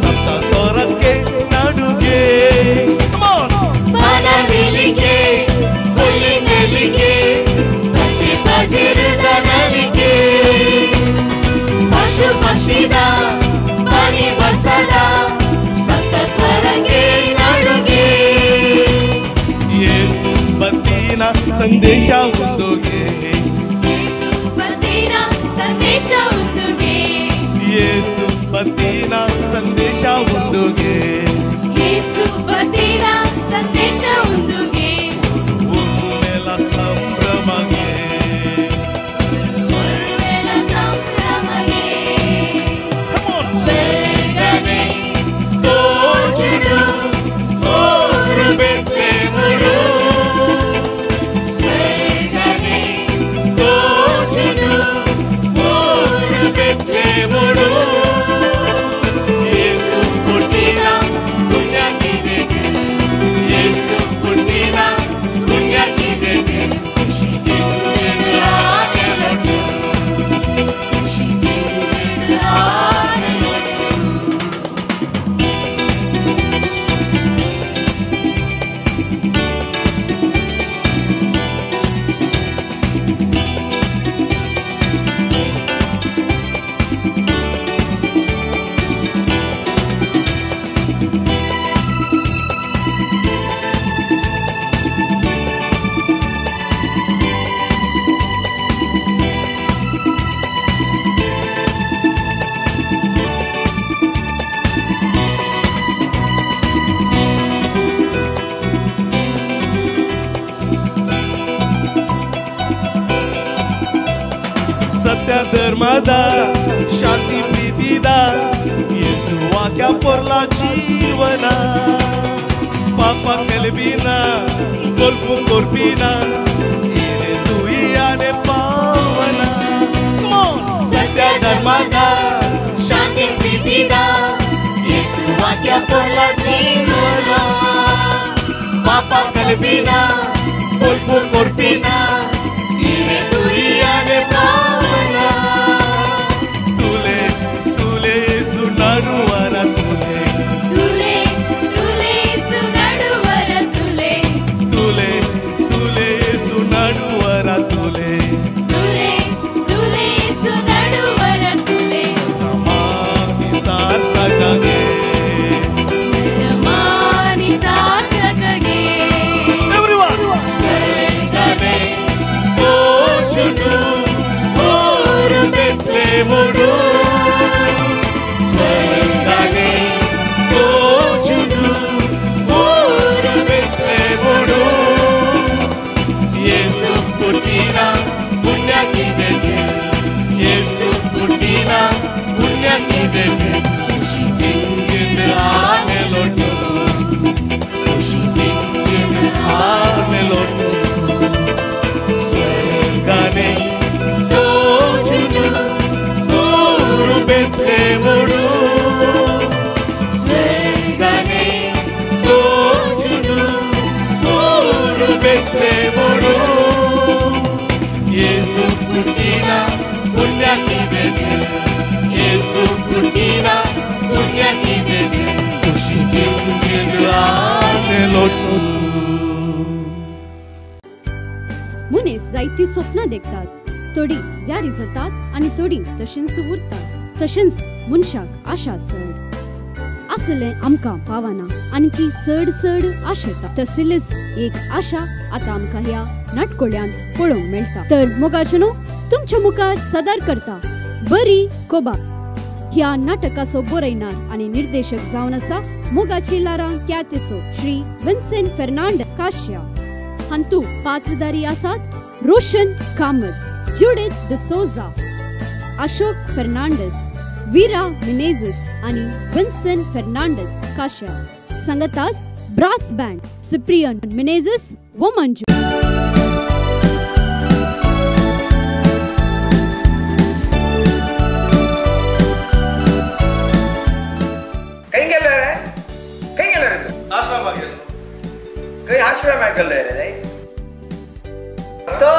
ಸಪ್ತ ಸ್ವರಕ್ಕೆ ನಡುಗೆ ಮನವಿಲಿಗೆ ಹುಲಿ ನೆಲಿಗೆ ಪಕ್ಷಿ ಪಜಿರದ ನಲಿಗೆ ಪಶು ಪಕ್ಷಿದ ಪನಿ ಬಸದ ಸಪ್ತ ಸ್ವರಕ್ಕೆ ನಡುಗೆ ಯೇಸು ಬಂದಿನ ಸಂದೇಶ ಒಂದುಗೆ ಯೇಸು ಬಂದಿನ ಸಂದೇಶ ಒಂದುಗೆ ಯೇಸು ಬಂದಿನ ಸಂದೇಶ ಒಂದುಗೆ ಯೇಸು ಬಂದಿನ ಸಂದೇಶ ಒಂದುಗೆ ಉರ್ಮೆಲ ಸಂಭ್ರಮಗೆ ಉರ್ಮೆಲ ಸಂಭ್ರಮಗೆ ಸ್ವರ್ಗನೆ ತೋಚುಡು ಊರು ಬೆತ್ಲೆಹೇಮುಡು ಸ್ವರ್ಗನೆ ತೋಚುಡು ಊರು ಬೆತ್ಲೆಹೇಮುಡು ಯೇಸು ಹುಟ್ಟಿದ ಪುಣ್ಯಕ್ಕಿದೆಗೆ ಯೇಸು ಹುಟ್ಟಿದ ಪುಣ್ಯಕ್ಕಿದೆಗೆ ಖುಷಿ ಜಿಂಜಿಡು ಆನೆಲೊಟ್ಟು ಖುಷಿ ಜಿಂಜಿಡು ಆನೆಲೊಟ್ಟು ಸತ್ಯ ಧರ್ಮದ ಶಾಂತಿ ಪ್ರೀತಿದ ಯೇಸು ವಾಕ್ಯ ಪೊರ್ಲ ಜೀವನ ಪಾಪ ಕಲ್ಬಿನ ಕೊಲ್ಪು ಕೊರ್ಪಿನ ಏನೆ ತುಯಿಯಾನೆ ಪಾವನ ಸತ್ಯ ಧರ್ಮದ ಶಾಂತಿ ಪ್ರೀತಿದ ಯೇಸು ವಾಕ್ಯ ಪೊರ್ಲ ಜೀವನ ಪಾಪ ಕಲ್ಬಿನ ಕೊಲ್ಪು ಕೊರ್ಪಿನ ಏನೆ ತುಯಿಯಾನೆ ಪಾವನ ತುಲೆ ತುಲೆ ಯೇಸು ನಡುವರ ತುಲೆ ತುಲೆ ತುಲೆ ಯೇಸು ನಡುವರ ತುಲೆ ತುಲೆ ತುಲೆ ಯೇಸು ನಡುವರ ತುಲೆ ತುಲೆ ತುಲೆ ಯೇಸು ನಡುವರ ತುಲೆ ಮಾನಿ ಸಾರ್ಥಕಗೆ ಮಾನಿ ಸಾರ್ಥಕಗೆ ಸ್ವರ್ಗನೆ ತೋಚುಡು ಊರು ಬೆತ್ಲೆಹೇಮುಡು ಸ್ವರ್ಗನೆ ತೋಚುಡು ಊರು ಬೆತ್ಲೆಹೇಮುಡು ಯೇಸು ಹುಟ್ಟಿದ ಪುಣ್ಯಕ್ಕಿದೆಗೆ ಯೇಸು ಹುಟ್ಟಿದ ಪುಣ್ಯಕ್ಕಿದೆಗೆ ಖುಷಿ ಜಿಂಜಿಡು ಆನೆಲೊಟ್ಟು ಖುಷಿ ಜಿಂಜಿಡು ಆನೆಲೊಟ್ಟು ಸ್ವರ್ಗನೆ ತೋಚುಡು ಊರು ಬೆತ್ಲೆಹೇಮುಡು ಸ್ವರ್ಗನೆ ತೋಚುಡು ಊರು ಬೆತ್ಲೆಹೇಮುಡು ಯೇಸು ಹುಟ್ಟಿದ ಪುಣ್ಯಕ್ಕಿದೆಗೆ ಯೇಸು ಹುಟ್ಟಿದ ಪುಣ್ಯಕ್ಕಿದೆಗೆ ಖುಷಿ ಜಿಂಜಿಡು ಆನೆಲೊಟ್ಟು मनीस जायती स्वप्नां देखतात, थोडी यारी जातात आणि थोडी तशींच उरतात. तशेंच मनशाक आशा चड आसले आमकां पावना, आणकी चड चड आशा येता. तसलीच एक आशा आतां आमकां ह्या नाटकोळ्यांत पळोवंक मेळटा. तर मोगाचनो तुमच्या मुखार सादर करता बरी कोबा. ह्या नाटकाचो बरयणार आणि निर्देशक जावन आसा मोगाची लारां ख्यातीचो श्री विन्सेंट फर्नांडीस काशिया. हातूंत पात्रधारी आसात रोशन कामत, जुडिथ डिसोजा, अशोक फर्नांडीस, वीरा मिनेझिस आणि विन्सेंट फर्नांडीस काशिया. संगतास ब्रास बँड सिप्रियन मिनेझिस व मंजू. काही आश्रम गेल्ले रे तो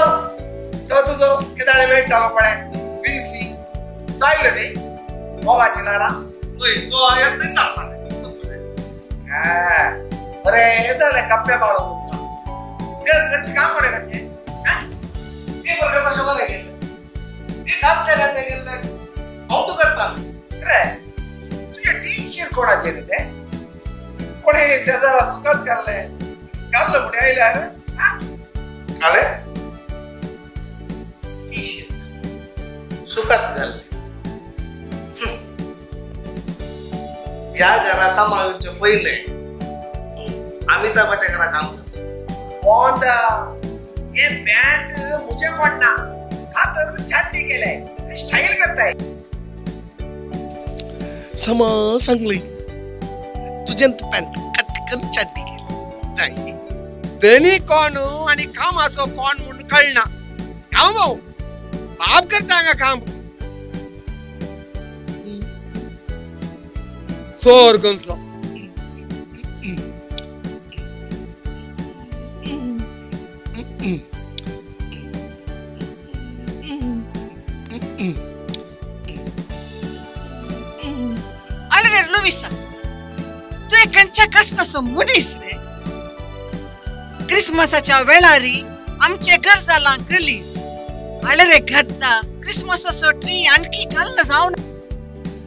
तो तुझो किदाळे मेळटा पळय विल्सी जायले न्ही मोगाची लारा तो येत असणार बरे येताले कप्प्या मारो घरचे काम कोणी करते ते बरं कसं बघायला गेलं ते घातले गेलं तू करता अरे तुझे टी-शर्ट कोणाचे रे ते कोणी त्याला सुखात काढलंय काढलं कुठे आईला काढे टी-शर्ट सुखात घालले या घराचा माणूसचे पहिले अमिताभाच्या घरा काम कौन ये पैंट मुझे पड़ना खातर छाती केलंय स्टाईल करताय समा सांगली तुझ्यांत पॅन्ट कटकन चड्डी केली जाय धनी कोण आणि काम असो कोण म्हणून कळना काम भाऊ बाप करता का काम सोर गंसो अरे लुविसा तू एकांच्या कसं मुनीस रे क्रिसमसाच्या वेळारी आमचे घर जाला गलीस अरे रे गद्दा क्रिसमसाचो ट्री आणखी घालणं जाऊन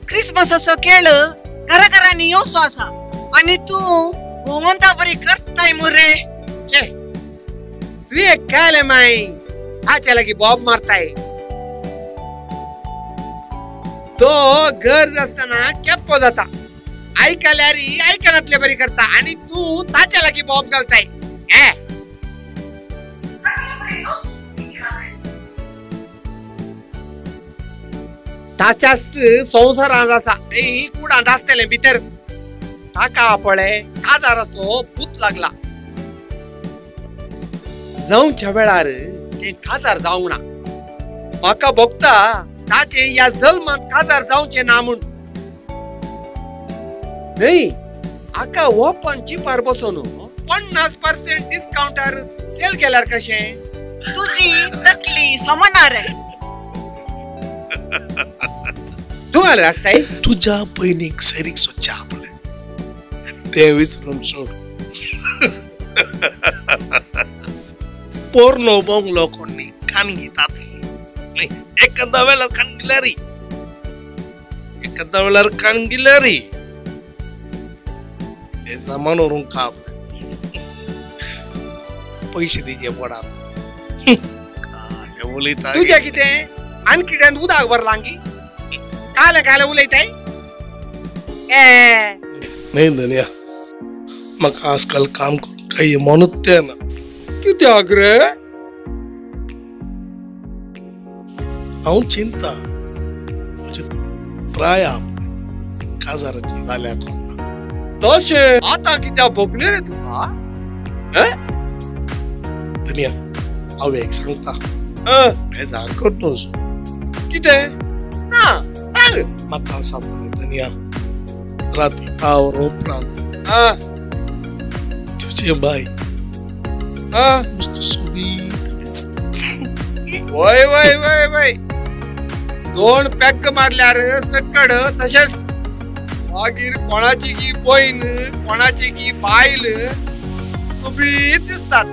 क्रिसमसाचो केळ घराघरांनी येवसो आसा आणि तू भोवंता बरी करताय मुरे छे तू एक काय माई हाच्या लागी बॉब मारताय तो घर असताना केप्पो जाता ऐकाल्यारी ऐकनातले बरी करता आणि तू ताच्या लागी बॉब घालताय ताच्याच संसारांत आसा कुडांत आसतले भितर ताका पळय काजाराचो भूत लागला जावच्या वेळार ते काजार जावंक ना म्हाका भोगता ताचे या जल्मांत काजार जावचे ना म्हूण नाही आका ओपन चिपार बसून 50% डिस्काउंटार सेल केल्यार कशें तुझी नकली समनार तू आला असताय तुझ्या बहिणीक सैरीक सोच्या आपले ते विसरून सोड पोर्नो बोंगलो कोणी कान घेतात एखादा वेळार कान गिल्यारी एखादा वेळार कान गिल्यारी ते सामान व्हरून खाप पैसे दिचे पडात काय उलयता तुझ्या कितें आनी किड्यान उदक भरलांगी काले काले उलयताय नाही धनिया म्हाका आजकाल काम करून काही म्हणत ते ना कित्याक रे हांव चिंता म्हणजे प्राय काजाराची जाल्या कोणा तशें आतां कित्याक भोगले रे तुका धनिया हांव एक सांगता बेजार कर नजो कितें ना सांग म्हाका सांगले धनिया राती तावर उपरांत तुझे बाई नुसतं सोबीत दिसता वय वय वय वय 2 पॅक मारल्यार सकड तशेंच मागीर कोणाची की बहीण कोणाची की बायल सोबीत दिसतात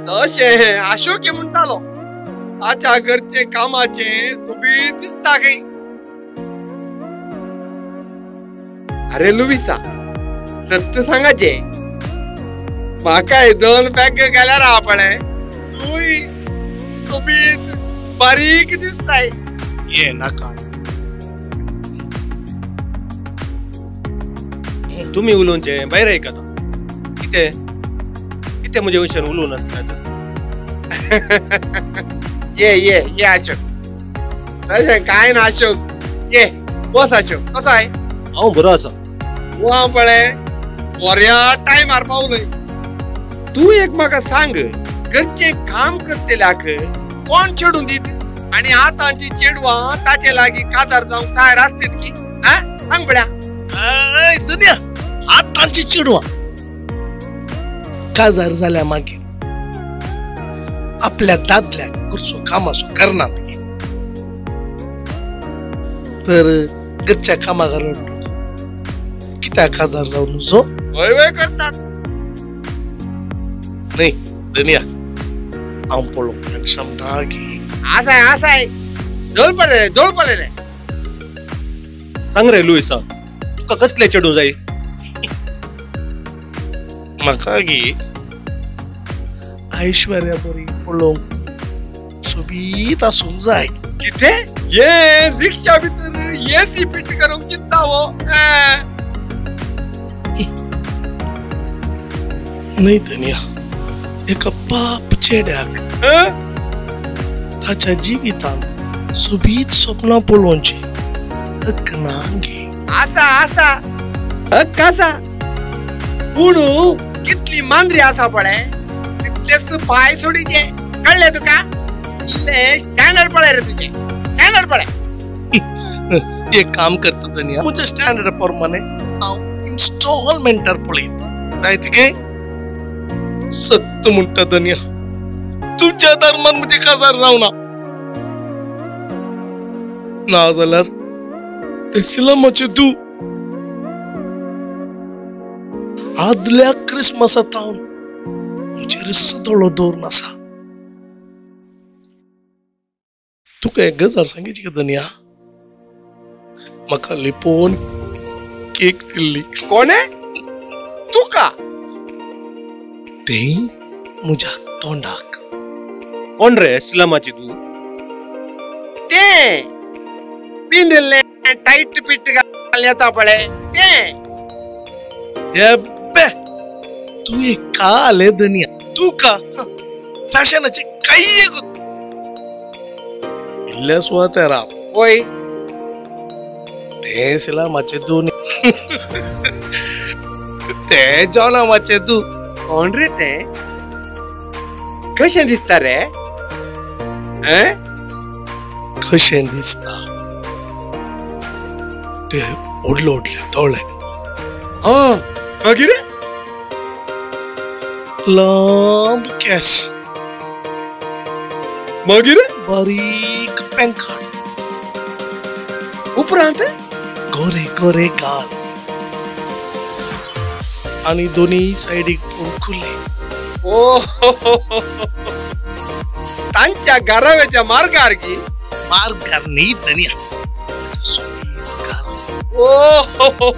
तशें आशोके म्हणटालो ताच्या घरचे कामाचे सोबीत दिसता काही अरे लुविसा सत्य सांगाचे म्हाका 2 पॅक गेल्यार आपणे तूय सोबीत बारीक दिसताय ये नाका तुम्ही उलोवचे भायर आयकता कितें कितें म्हजे वयच्यान उलोवन आसतात ये अशोक तशें काय ना अशोक ये बस अशोक कसो आहे हांव बरो आसा वा पळय बऱ्या टायमार पावलय तू एक म्हाका सांग घरचे काम करतल्याक कोण चेडून दीत आणि आतांची चेडवां ताचे लागी काजार जावंक तयार आसतात की सांग पळ्या काय दुनिया आतांची चिडवा काजार जाल्या मागीर आपल्या दादल्याक कसो कामाचो करना तर घरच्या कामावर किती 1000 जाऊन जो वय वय करतात नाही दुनिया आंपोलो पेन्शन टाकी असाय जोल पडले सांग रे लुईसा तुका कसले चढून जाई म्हाका गी ऐश्वर्या बरी पळोवंक सोबीत आसूंक जाय किते ये रिक्षा भितर एसी फिट करूंक चिंता हो नाही दुनिया एका पाप चेड्याक ताच्या जिवितांत सोबीत स्वप्नां पळोवची हक्क नांगे आसा कसा पुणू कितली मांद्री आसा पळे तितलेच पाय सोडीचे कळले तुका इल्ले स्टँडर्ड पळे रे तुझे स्टँडर्ड पळे एक काम करता दुनिया मुझे स्टँडर्ड प्रमाणे हांव इन्स्टॉलमेंटार पळयता जाय तिके सत्य म्हणटा दुनिया तुमच्या धर्मान म्हणजे काजार जावना ना जाल्यार ते सिलमाचे दू आदल्या क्रिसमसात म्हजेर सदळो दवरून आसा तुका एक गजाल सांगीची का दुनिया म्हाका लिपोवन केक दिल्ली कोणे तुका ते म्हज्या तोंडाक कोण रे सिलमाची तू ते पिंदिल्ले टाईट पिट घाल येता पळे ते एब्बे तू एक का आले दुनिया तू का फॅशनाचे काही इल्ले सुवाते राव होय ते सिलामाचे दू ते जॉनामाचे दू कोण रे ते कशें दिसता रे कशें दिसता ते ओडले ओडले दोळे मागीर लांब केस मागीर बारीक पेंकाट उपरांत गोरे गोरे गाल आणि दोन्ही साइडीक खुले ओ तांच्या घराव्याच्या मार्गार की मार्गार नाही दुनिया ओ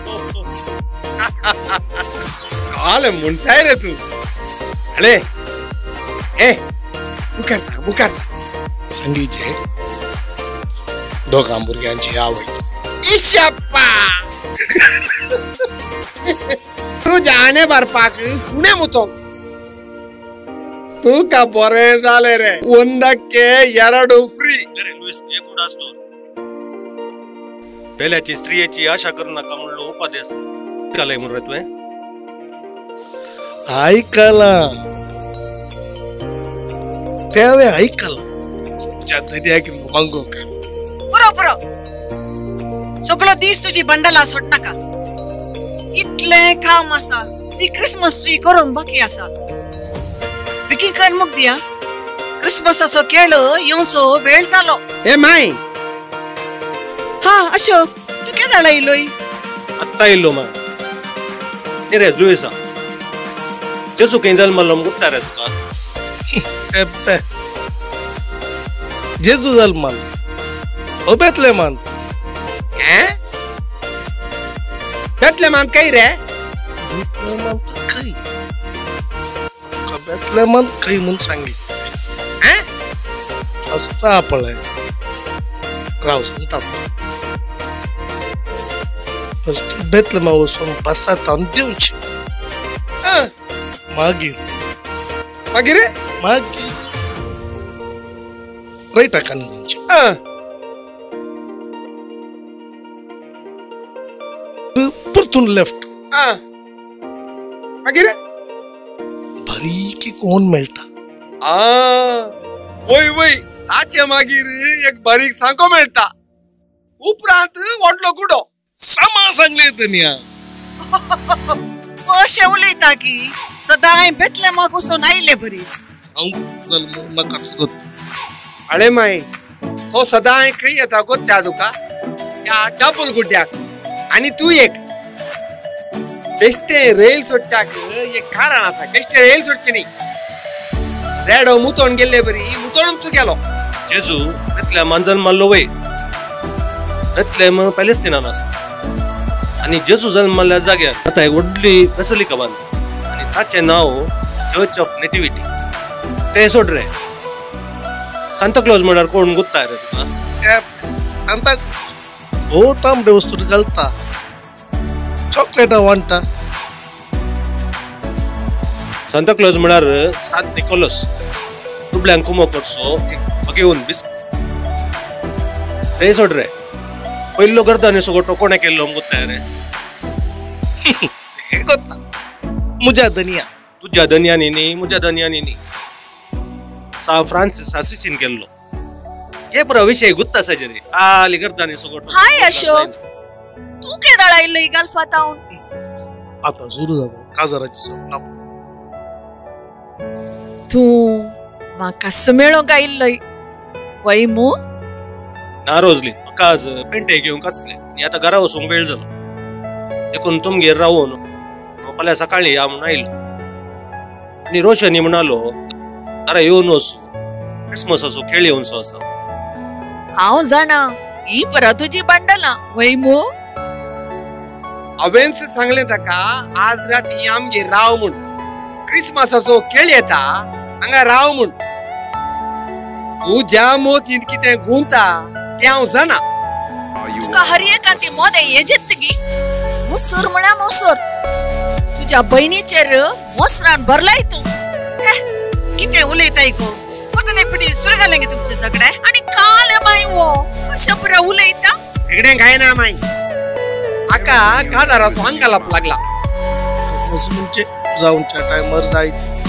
काल म्हणताय रे तू अरे ए मुखार संगीचे दोघां भुरग्यांची आवड इशप्पा तू जाणे भरपाक फुडें मुतो तू का बरें जालें रे ಒಂದಕ್ಕೆ ಎರಡು फ्री अरे लुईस एक उडास तू पेल्याची स्त्रियेची आशा करू नका म्हणलो उपदेश कालय म्हणून रे तुवें ऐकला त्यावे ऐकला तुझ्या दर्याक मागो का पुरो सगळो दीस तुझी बंडला सोड नाका इतले काम आसा ती क्रिसमस ट्री करून बाकी आसा बेगीन कर मुक दिया क्रिसमसाचो केळ येवसो वेळ जालो ए माय हा अशोक तू केन्ना आयलोय आत्ता येयलो मग ए रे लुईसा जेसू खंय जल्मलो मुट्टा रे तुका एब्बे जेजू जल्मान बेतलेमान बेतलेमान काय रे बेतलेमान काही बेतलेमान काही म्हणून सांगितलं फर्स्ट आपले राव सांगता फर्स्ट बेतलेमा वचून बसात दिवची मागीर राईट आकान दिवची परतून लेफ्ट मागीर बारीक एक ओन मेळटा वय ताचे मागीर एक बारीक सांको मेळटा उपरांत व्हडलो कुडो सामा सांगले दुनिया अशें उलयता की सदां बेतलेमाक वचून आयले बरी हांव जल्म नाकाच गो अळे माय तो सदां खंय येता गोत्या तुका या डबल गुड्ड्याक आणि तू एक बेश्टे रेल सोडच्याक एक कारण आसा बेश्टे रेल सोडचे न्ही रेडो मुतोन गेल्ले बरी मुतोन तू गेलो जेजू इतल्या मांजन मारलो वय इतले मग पॅलेस्टिनान आसा आणि जेजू जल्मल्या जाग्यार आता एक व्हडली बेसिलिका बांदली आणि ताचे नाव चर्च ऑफ नेटिविटी ते सोड रे सांता क्लॉज म्हळ्यार कोण गुत्ता रे तुका सांता हो तांबडे वस्तू घालता चॉकलेटा वांटा सांता क्लॉज म्हळ्यार सांत निकोलस तुबल्यांक कुमो करसो एक घेवन बिस ते सोड रे पयलो गर्दानी सोगोटो कोणे केल्लो गुत्ता रे हे गोत्ता मुजा दनिया तुझ्या दनयानी न्ही मुझ्या दनयानी न्ही सा फ्रांसिस असिसीन केल्लो हे पुरो विषय गुत्ता सजे रे आली गर्दानी सोगोटो हाय अशोक तू केदाळ आयल्लो ही गल्फात हांव आता सुरू जाता काजाराची स्वप्न तू म्हाका समेळोंक आयल्लोय वय मू ना रोजली म्हाका आज पेंटे घेवंक आसले आनी आतां घरा वचूंक वेळ जालो देखून तुमगेर रावून फाल्यां सकाळीं या म्हूण आयलो आनी रोशनी म्हणालो घरा येवन वचू क्रिसमसाचो खेळ येवनसो आसा हांव जाणा ही परा तुजी बांडलां वय मू हांवें सांगलें ताका आज राती आमगेर राव म्हूण क्रिसमसाचो खेळ येता हांगा राव म्हूण तू ज्या मोतीन कितें गुंता तें हांव जाणा तुका हर एकांती मोदे येजेत्तगी मुसूर म्हणा मुसूर तुझ्या बहिणीचेर मोसरान भरलाय तू कितें उलयताय गो परतून पिढी सुरू जालें गे तुमचे झगडे आणि काल माय वो कशा पुरा उलयता झगड्यांक खायना माय आका काजाराचो अंगालाप लागला म्हणजे जाऊनच्या टायमार जायचे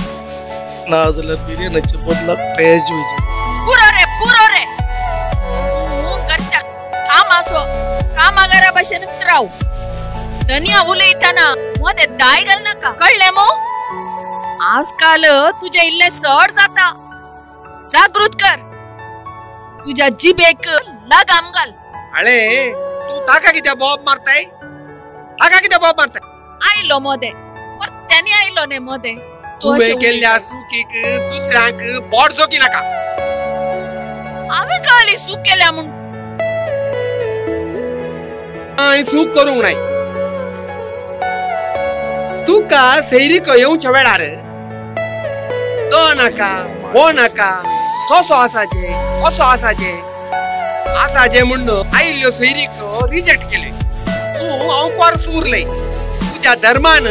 ना जाल्यार बिर्याणीच्या बदलाक पेज वयचे पुरो रे तू घरच्या कामासो कामागारा भाशेनच राव धनिया उलयताना मध्ये दाय घाल नाका कळले मो आजकाल तुझे इल्ले सड जाता जागृत कर तुझ्या जिबेक लगाम घाल अळे तू ताका कित्या बॉब मारताय ताका कित्या बॉब मारताय आयलो मोदे पर त्याने आयलो ने मोदे तुवें केल्ल्या सुकीक दुसऱ्यांक बोट जोकी नाका हांवें काली सूक केल्या म्हूण हांवें सूक करूंक नाय तुका सैरीक येवच्या वेळार तो नाका हो नाका कसो आसाचे कसो आसाचे म्हणून आयल्यो सैरीक रिजेक्ट केले तू हांव सुरलय तुझ्या धर्मान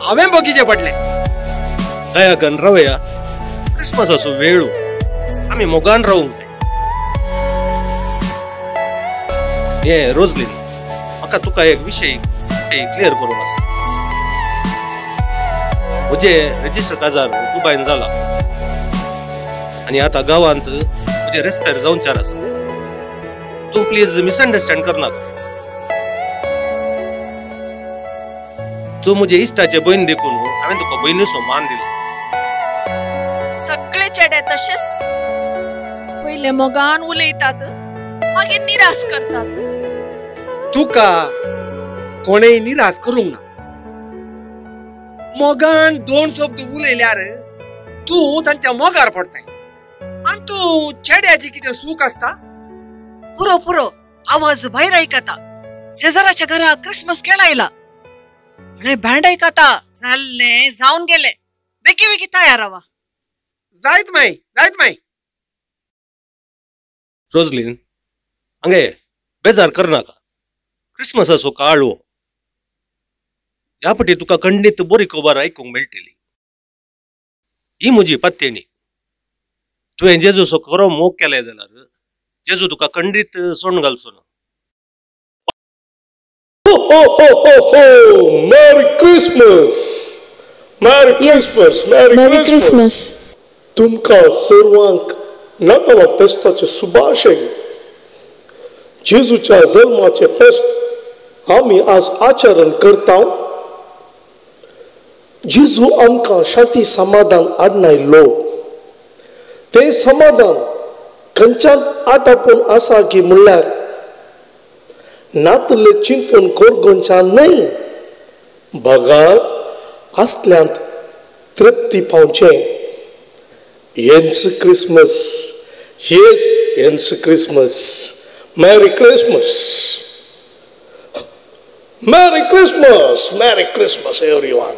हांवें बगीचे पडले दया करून रावया क्रिसमसाचो वेळ आमी मोगान रावूंक जाय हे रोजलीन म्हाका तुका एक विशय क्लियर करूंक आसा म्हजे रेजिस्टर काजार दुबायन जाला आनी आतां गांवांत म्हजे रेस्पेर जावंचार आसा तूं प्लीज मिसअंडरस्टँड करनाका तू म्हजे इश्टाचे बहीण देखून हांवें तुका बहिणीचो मान दिलो सगळे चेडे तशेच पहिले मोगान उलयतात मागीर निराश करतात तुका कोणेय निराश करूंक ना मोगान दोन शब्द उलयल्यार तू तांच्या मोगार पडताय आनी तू चेड्याची कितें सूख आसता पुरो आवाज भायर आयकता शेजाराच्या घरा क्रिसमस खेळ आयला आणि बँड आयकता जाल्ले जावन गेले बेगी तयार रावा जायत माय रोजलीन हांगे बेजार करनाका क्रिसमसाचो काळ हो ह्या फाटी तुका खंडीत बरी खबर आयकूंक मेळटली ही म्हजी पत्तेणी तुवें जेजूचो खरो मोग केले जाल्यार जेजू तुका खंडीत सोडून घालचो ना Merry Christmas! Merry Christmas! Merry Christmas! तुमका सर्वांक नाताला फेस्ताचे शुभाशय. जेजूच्या जल्माचे फेस्त आम्ही आज आचरण करता. जेजू आमकां शांती समाधान हाडनायलो. ते समाधान खंयच्यान आटापून आसा की म्हणल्यार नातले चिंतून कोरगोंचा नहीं भगात असल्यांत तृप्ती पावचे येन्स क्रिसमस येस येन्स Christmas merry Christmas merry Christmas everyone.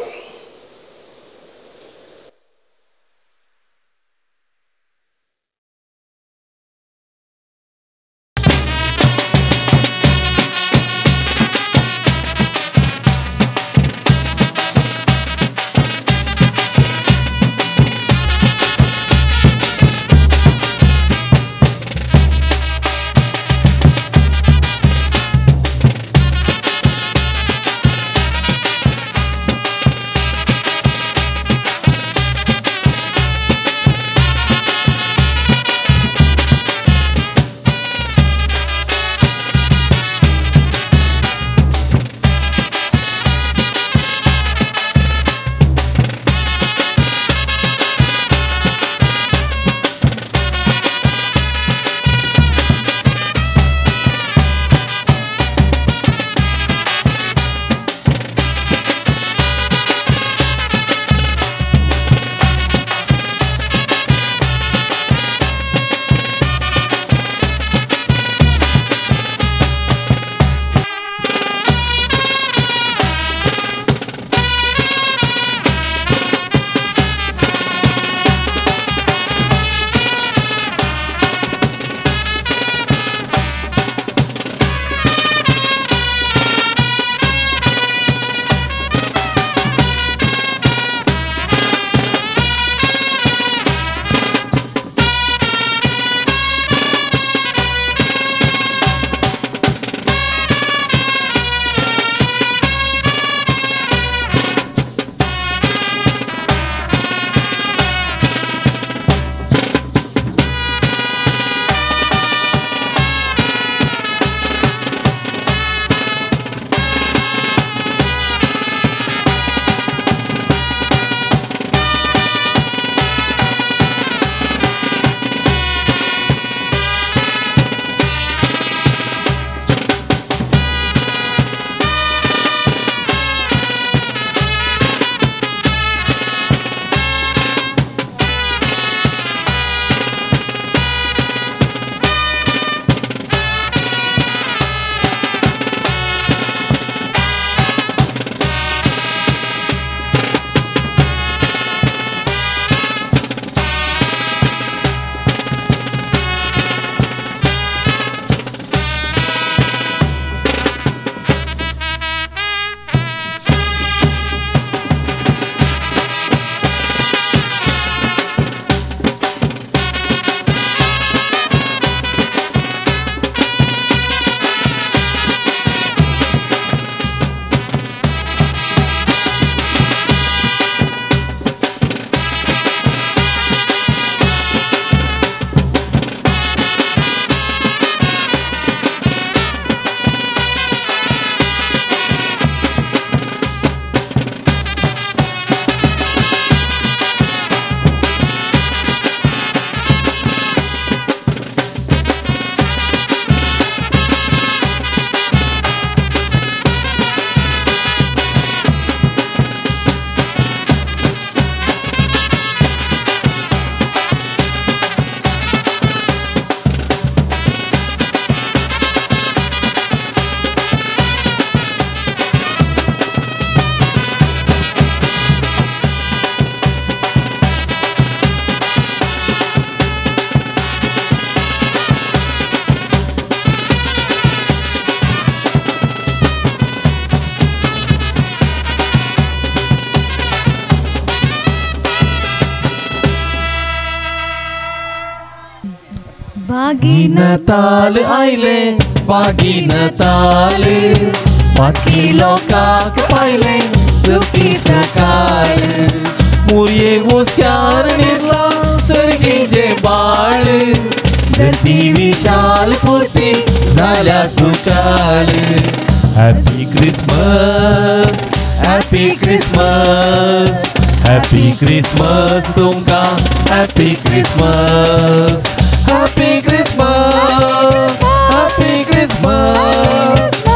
नताल आयले बागी नताल बाकी लोकांक पायले सुखी सकाळ मुरये मुस्क्यार निर्ला सर्गीचे बाळ धरती विशाल पुरती झाल्या सुशाल happy Christmas happy Christmas happy Christmas तुमका happy Christmas happy Christmas happy Christmas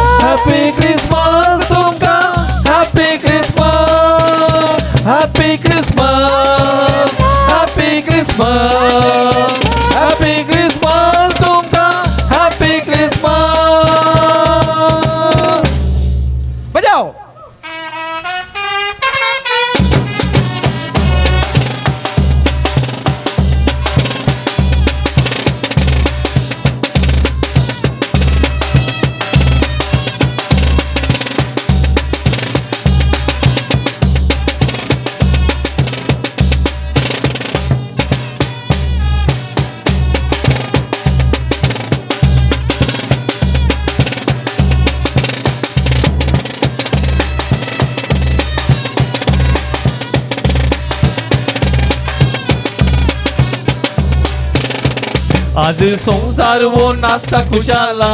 आज संसार वो नाचता खुशाला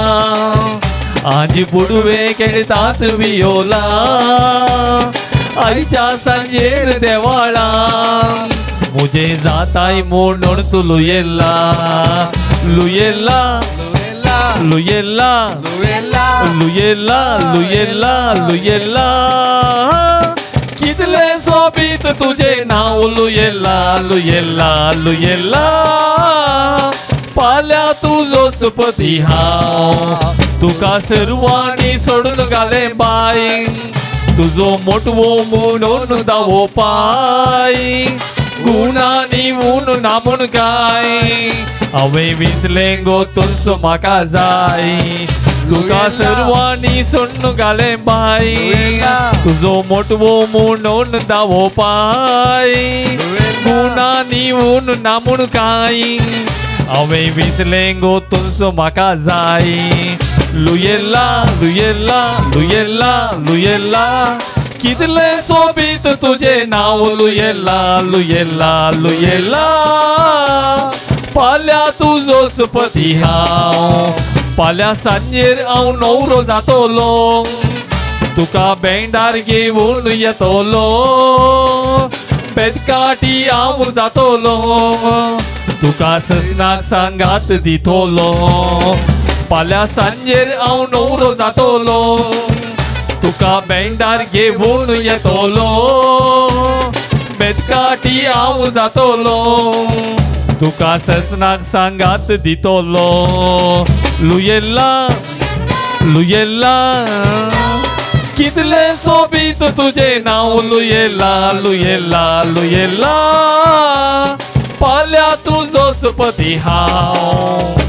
आजी बुडवे खेळतात वियोला आईच्या सांजेर देवाळा मुझे जाताय म्हणून तू लुयेला लुयेला लुयेला लुयेला लुयेला लुयेला कितले सोबीत तुझे नाव लुयेला लुयेला लुयेला पाल्या तुझो सुपती हाव तुका सर्वांनी सोडून घाले बाई तुझो मोठवो म्हणून दावो पाय गुणांनी म्हणून नामून काय हांवें विसलें गो तुमचो म्हाका जाय तुका सर्वांनी सोडून घाले बाई तुझो मोठवो म्हणून दावो पाय गुणांनी म्हणून नामून काय हांवें विसलें गो तुमचो म्हाका जाय लुयेला लुयेला लुयेला लुयेला कितले सोबीत तुझे नाव लुयेला लुयेला लुयेला पाल्या तुझो सुपती हांव पाल्या सांजेर हांव नवरो जातलो तुका बँडार घेवन येतलो बेदकाटी हांव जातलो तुका सजनाक सांगात दितलो पाल्या सांजेर हांव नवरो जातलो तुका बँडार घेवन येतलो बेदकाटी हांव जातलो तुका सजनाक सांगात दितलो लुयेला लुयेला कितले सोबीत तुझे नाव लुयेला लुयेला लुयेला पाल्या तुझो सुपती हांव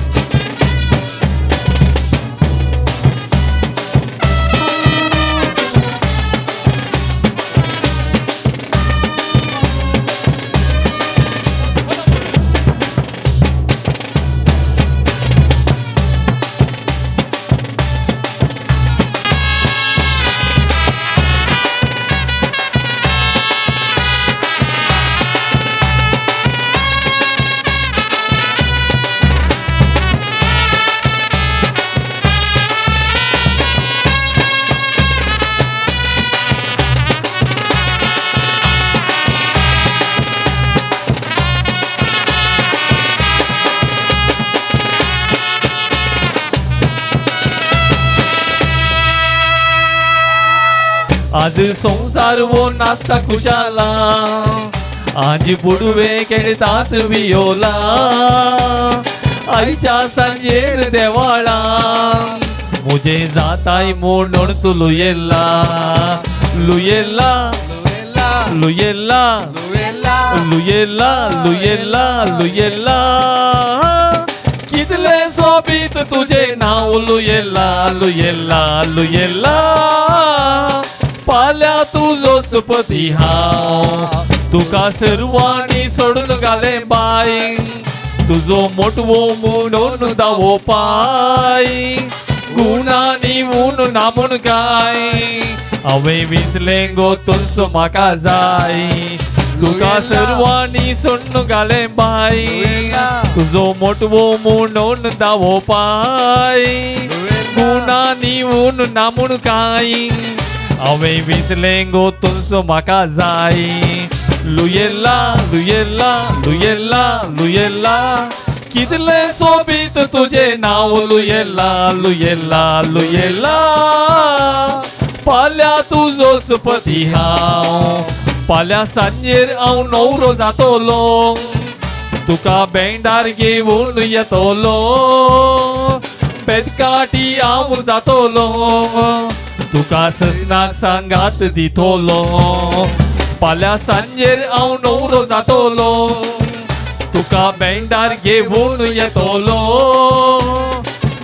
आज संसार वो नाचता खुशाला आजी बुडवे खेळतात वियोला आईच्या सांजेर देवाळा मुझे जाताय म्हणून तू लुयेला लुयेला लुयेला लुयेला लुयेला लुयेला कितले सोबीत तुझे नाव लुयेला लुयेला लुयेला पाल्या तुझो सुपती हांव तुका सर्वांनी सोडून घाले बाई तुझो मोठवो म्हणून दावो पाय गुणांनी म्हणून नामून काय हांवें विसलें गो तुमचो म्हाका जाय तुका सर्वांनी सोडून घाले बाई तुझो मोठवो म्हणून दावो पाय गुणांनी म्हणून नामून काय हांवें विसलें गो तुमचो म्हाका जाय लुयेला लुयेला लुयेला लुयेला कितले सोबीत तुझे नाव लुयेला लुयेला लुयेला पाल्या तुझो सुपती हांव पाल्या सांजेर हांव नवरो जातलो तुका बँडार घेवन येतलो बेदकाटी हांव जातलो तुका सजनाक सांगात दितलो पाल्या सांजेर हांव नवरो जातलो तुका बँडार घेवन येतलो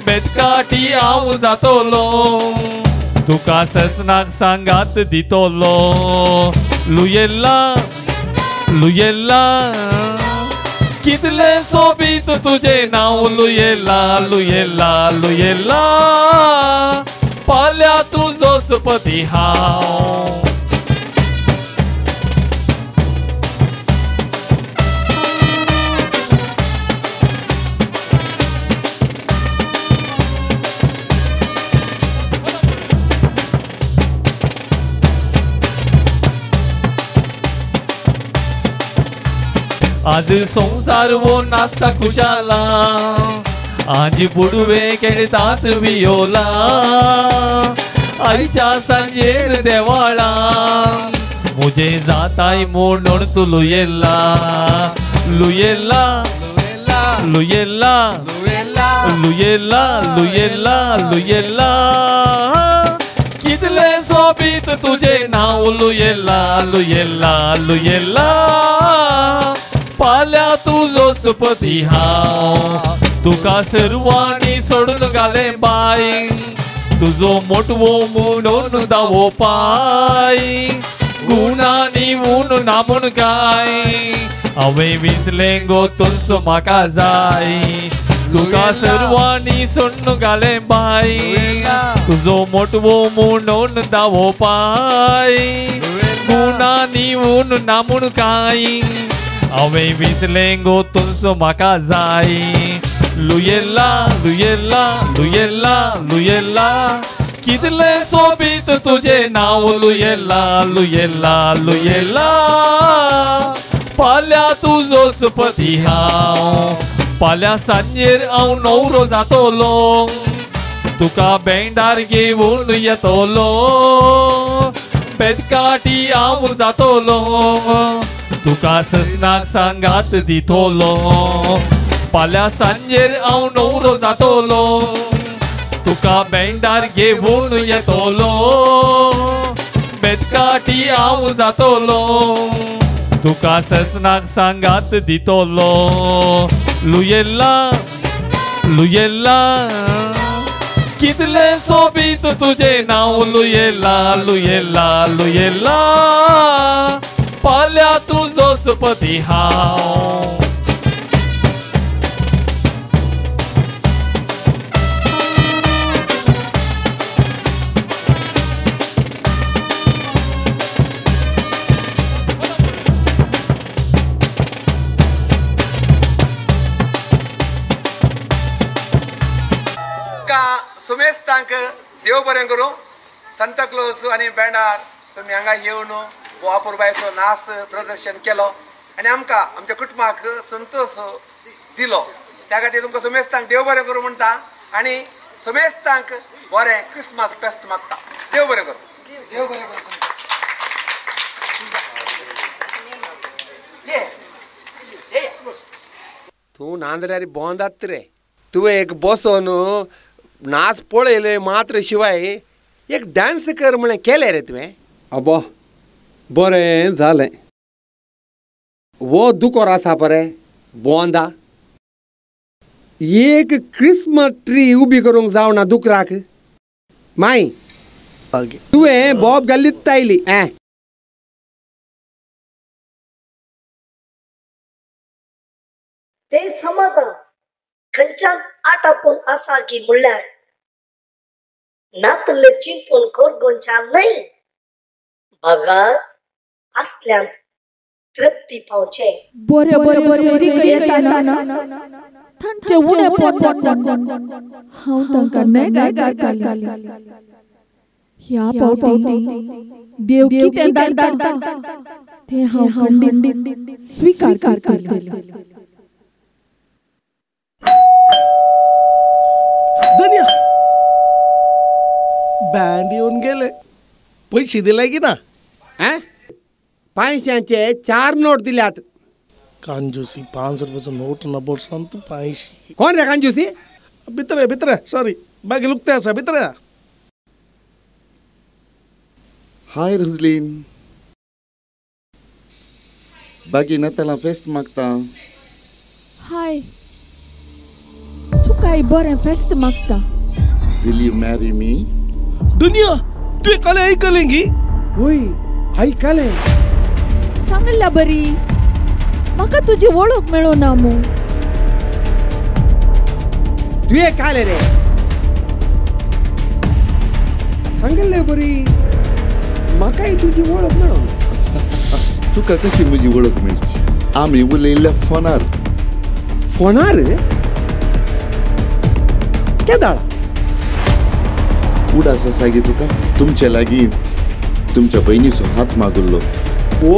बेदकाटी हांव जातलो तुका सजनाक सांगात दितलो लुयेला लुयेला कितले सोबीत तुझे नाव लुयेला लुयेला लुयेला पाल्या तुझो सुपती हांव आज संसार वो नाचता खुशाला आजी बुडवे खेळतात वियोला आईच्या सांजेर देवाळा मुझे जाताय म्हणून तू लुयेला लुयेला लुयेला लुयेला लुयेला लुयेला कितले सोबीत तुझे नाव लुयेला लुयेला लुयेला पाल्या तुझो सुपती हांव तुका सर्वांनी सोडून घाले बाई तुझो मोठवो म्हणून दावो पाय गुणांनी म्हणून नामून काय हांवें विसलें गो तुमचो म्हाका जाय तुका सर्वांनी सोडून घाले बाई तुझो मोठवो म्हणून दावो पाय गुणांनी म्हणून नामून काय हांवें विसलें गो तुमचो म्हाका जाय लुयेला लुयेला लुयेला लुयेला कितले सोबीत तुझे नाव लुयेला लुयेला लुयेला पाल्या तुझो सुपती हांव पाल्या सांजेर हांव नवरो जातलो तुका बँडार घेवन येतलो बेदकाटी हांव जातलो तुका सजनाक सांगात दितलो पाल्या सांजेर हांव नवरो जातलो तुका बँडार घेवन येतलो बेदकाटी हांव जातलो तुका सजनाक सांगात दितलो लुयेला लुयेला कितले सोबीत तुझे नाव लुयेला लुयेला लुयेला पाल्या तुझो सुपती हांव सुमेश तांक देव बरें करूं सांता क्लॉज आनी बँडार तुमी हांगा येवन हो अपुरबायचो नाच प्रदर्शन केलो आनी आमकां आमच्या कुटुंबाक संतोष दिलो त्या खातीर तुमकां सुमेश तांक देव बरें करूं म्हणटा आनी सुमेश तांक बरें क्रिसमस फेस्त मागता देव बरें करूं देव बरें करूं तूं नांदऱ्यारी बोंदात रे तुवें एक बसोन नाच पळयले मात्र शिवाय एक डान्स कर म्हळें केलें रे तुवें अबो बरें जालें वो दुकोर आसा पळय बोंदा एक क्रिसमस ट्री उबी करूंक जावना दुकराक माय तुवें बॉब घालीत तायली ते समाधान खंयच्यान आटापून आसा की म्हणल्यार नातले चिंतून खोरगोंच्यान न्हय भागार आसल्यान तृप्ती पावचे बरे बरे बरे येताना तांचे उणे पोट हांव तांकां नेगार घालताली ह्या पावटी देव कितें धाडटा तें हांव खंडीत स्वीकार करतलें धन्या बँड येऊन गेले पैसे दिले की ना पैशांचे 4 नोट दिल्यात कांजूसी 5 रुपयाचं नोट ना बोट सांगतो पैसे कोण रे कांजूसी भितर सॉरी बाकी लुकते असा भितर हाय रुजलीन बाकी नाताला फेस्त मागता हाय तू काय बरें फेस्त मागता विल यू मॅरी मी दुनिया तू काले ऐकलेंगी होय ऐकले सांगला बरी म्हाका तुजी वळख मेळोना मू तुये काले रे सांगले बरी म्हाकाय तुजी वळख मेळोना तुका कशी म्हजी वळख मेळची आमी उलयल्ल्या फोनार केदाळा उडास आसा गे तुका तुमचे लागीं तुमच्या बहिणीचो हात मागुल्लो ओ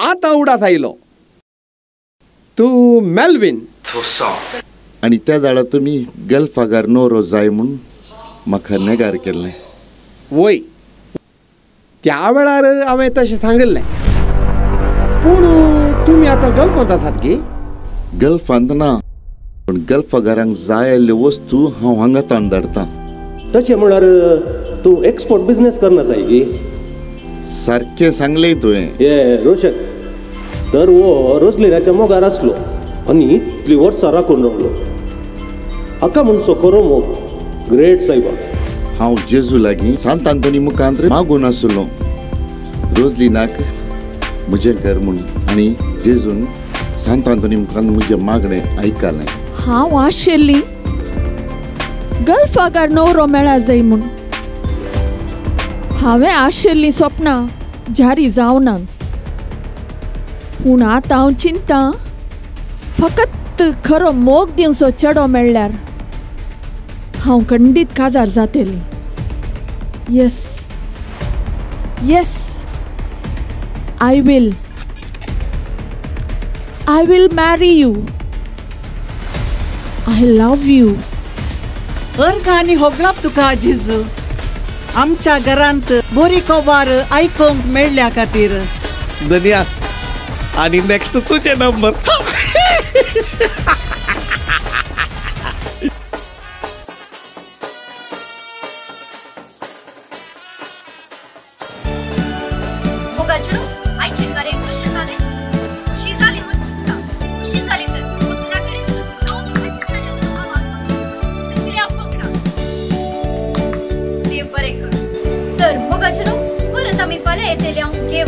आता आतां उडात आयलो. तूं मेल्विन आनी त्या झाडा तुमी गल्फागार नोरो जाय म्हूण म्हाका नेगार केल्लें. वय, त्या वेळार हांवें तशें सांगल्लें. पूण तुमी आतां गल्फांत आसात गे? गल्फांत ना, पूण गल्फागारांक जाय आसल्यो वस्तू हांव हांगा तावन धाडटां. तशें म्हळ्यार तूं एक्सपोर्ट बिझनेस करना जाय गे. सारकें सांगलें तुवें. हे रोशन, तर वो रोजलिनाच्या मोगार आसलो आनी इतलीं वर्सां राखून रावलो. हाका म्हूण सोकोरो मोग ग्रेट सायबा. हांव जेजू लागीं सांत आंतोनी मुखांत मागून आसलो रोजलिनाक म्हजें घर म्हूण, आनी जेजून सांत आंतोनी मुखांत म्हजें मागणें आयकलें. हांव आशिल्ली गल्फागार नवरो मेळा जाय म्हूण. हांवें आशिल्लीं स्वप्नां जारी जावना. पूण आतां हांव चिंतां फकत खरो मोग दिवचो चेडो मेळ्ळ्यार हांव खंडीत काजार जातलें. Yes yes, I will marry you. I love you. अर्ग आनी होगळाप तुका जेजू. आमच्या घरांत बरी खबर आयकूंक मेळ्ळ्या खातीर. धन्या. आणि नेक्स्ट तुझे नंबर. मोगाचेडू, आयचे कार्य कशें जालें? खुशी जाली म्हूण चिंता. खुशी जाली तर कसल्या कडेन हांव कित्याक फकना. देव बरें करूं. तर मोगाचेडू, परत आमी फाल्यां येतले हांव गेम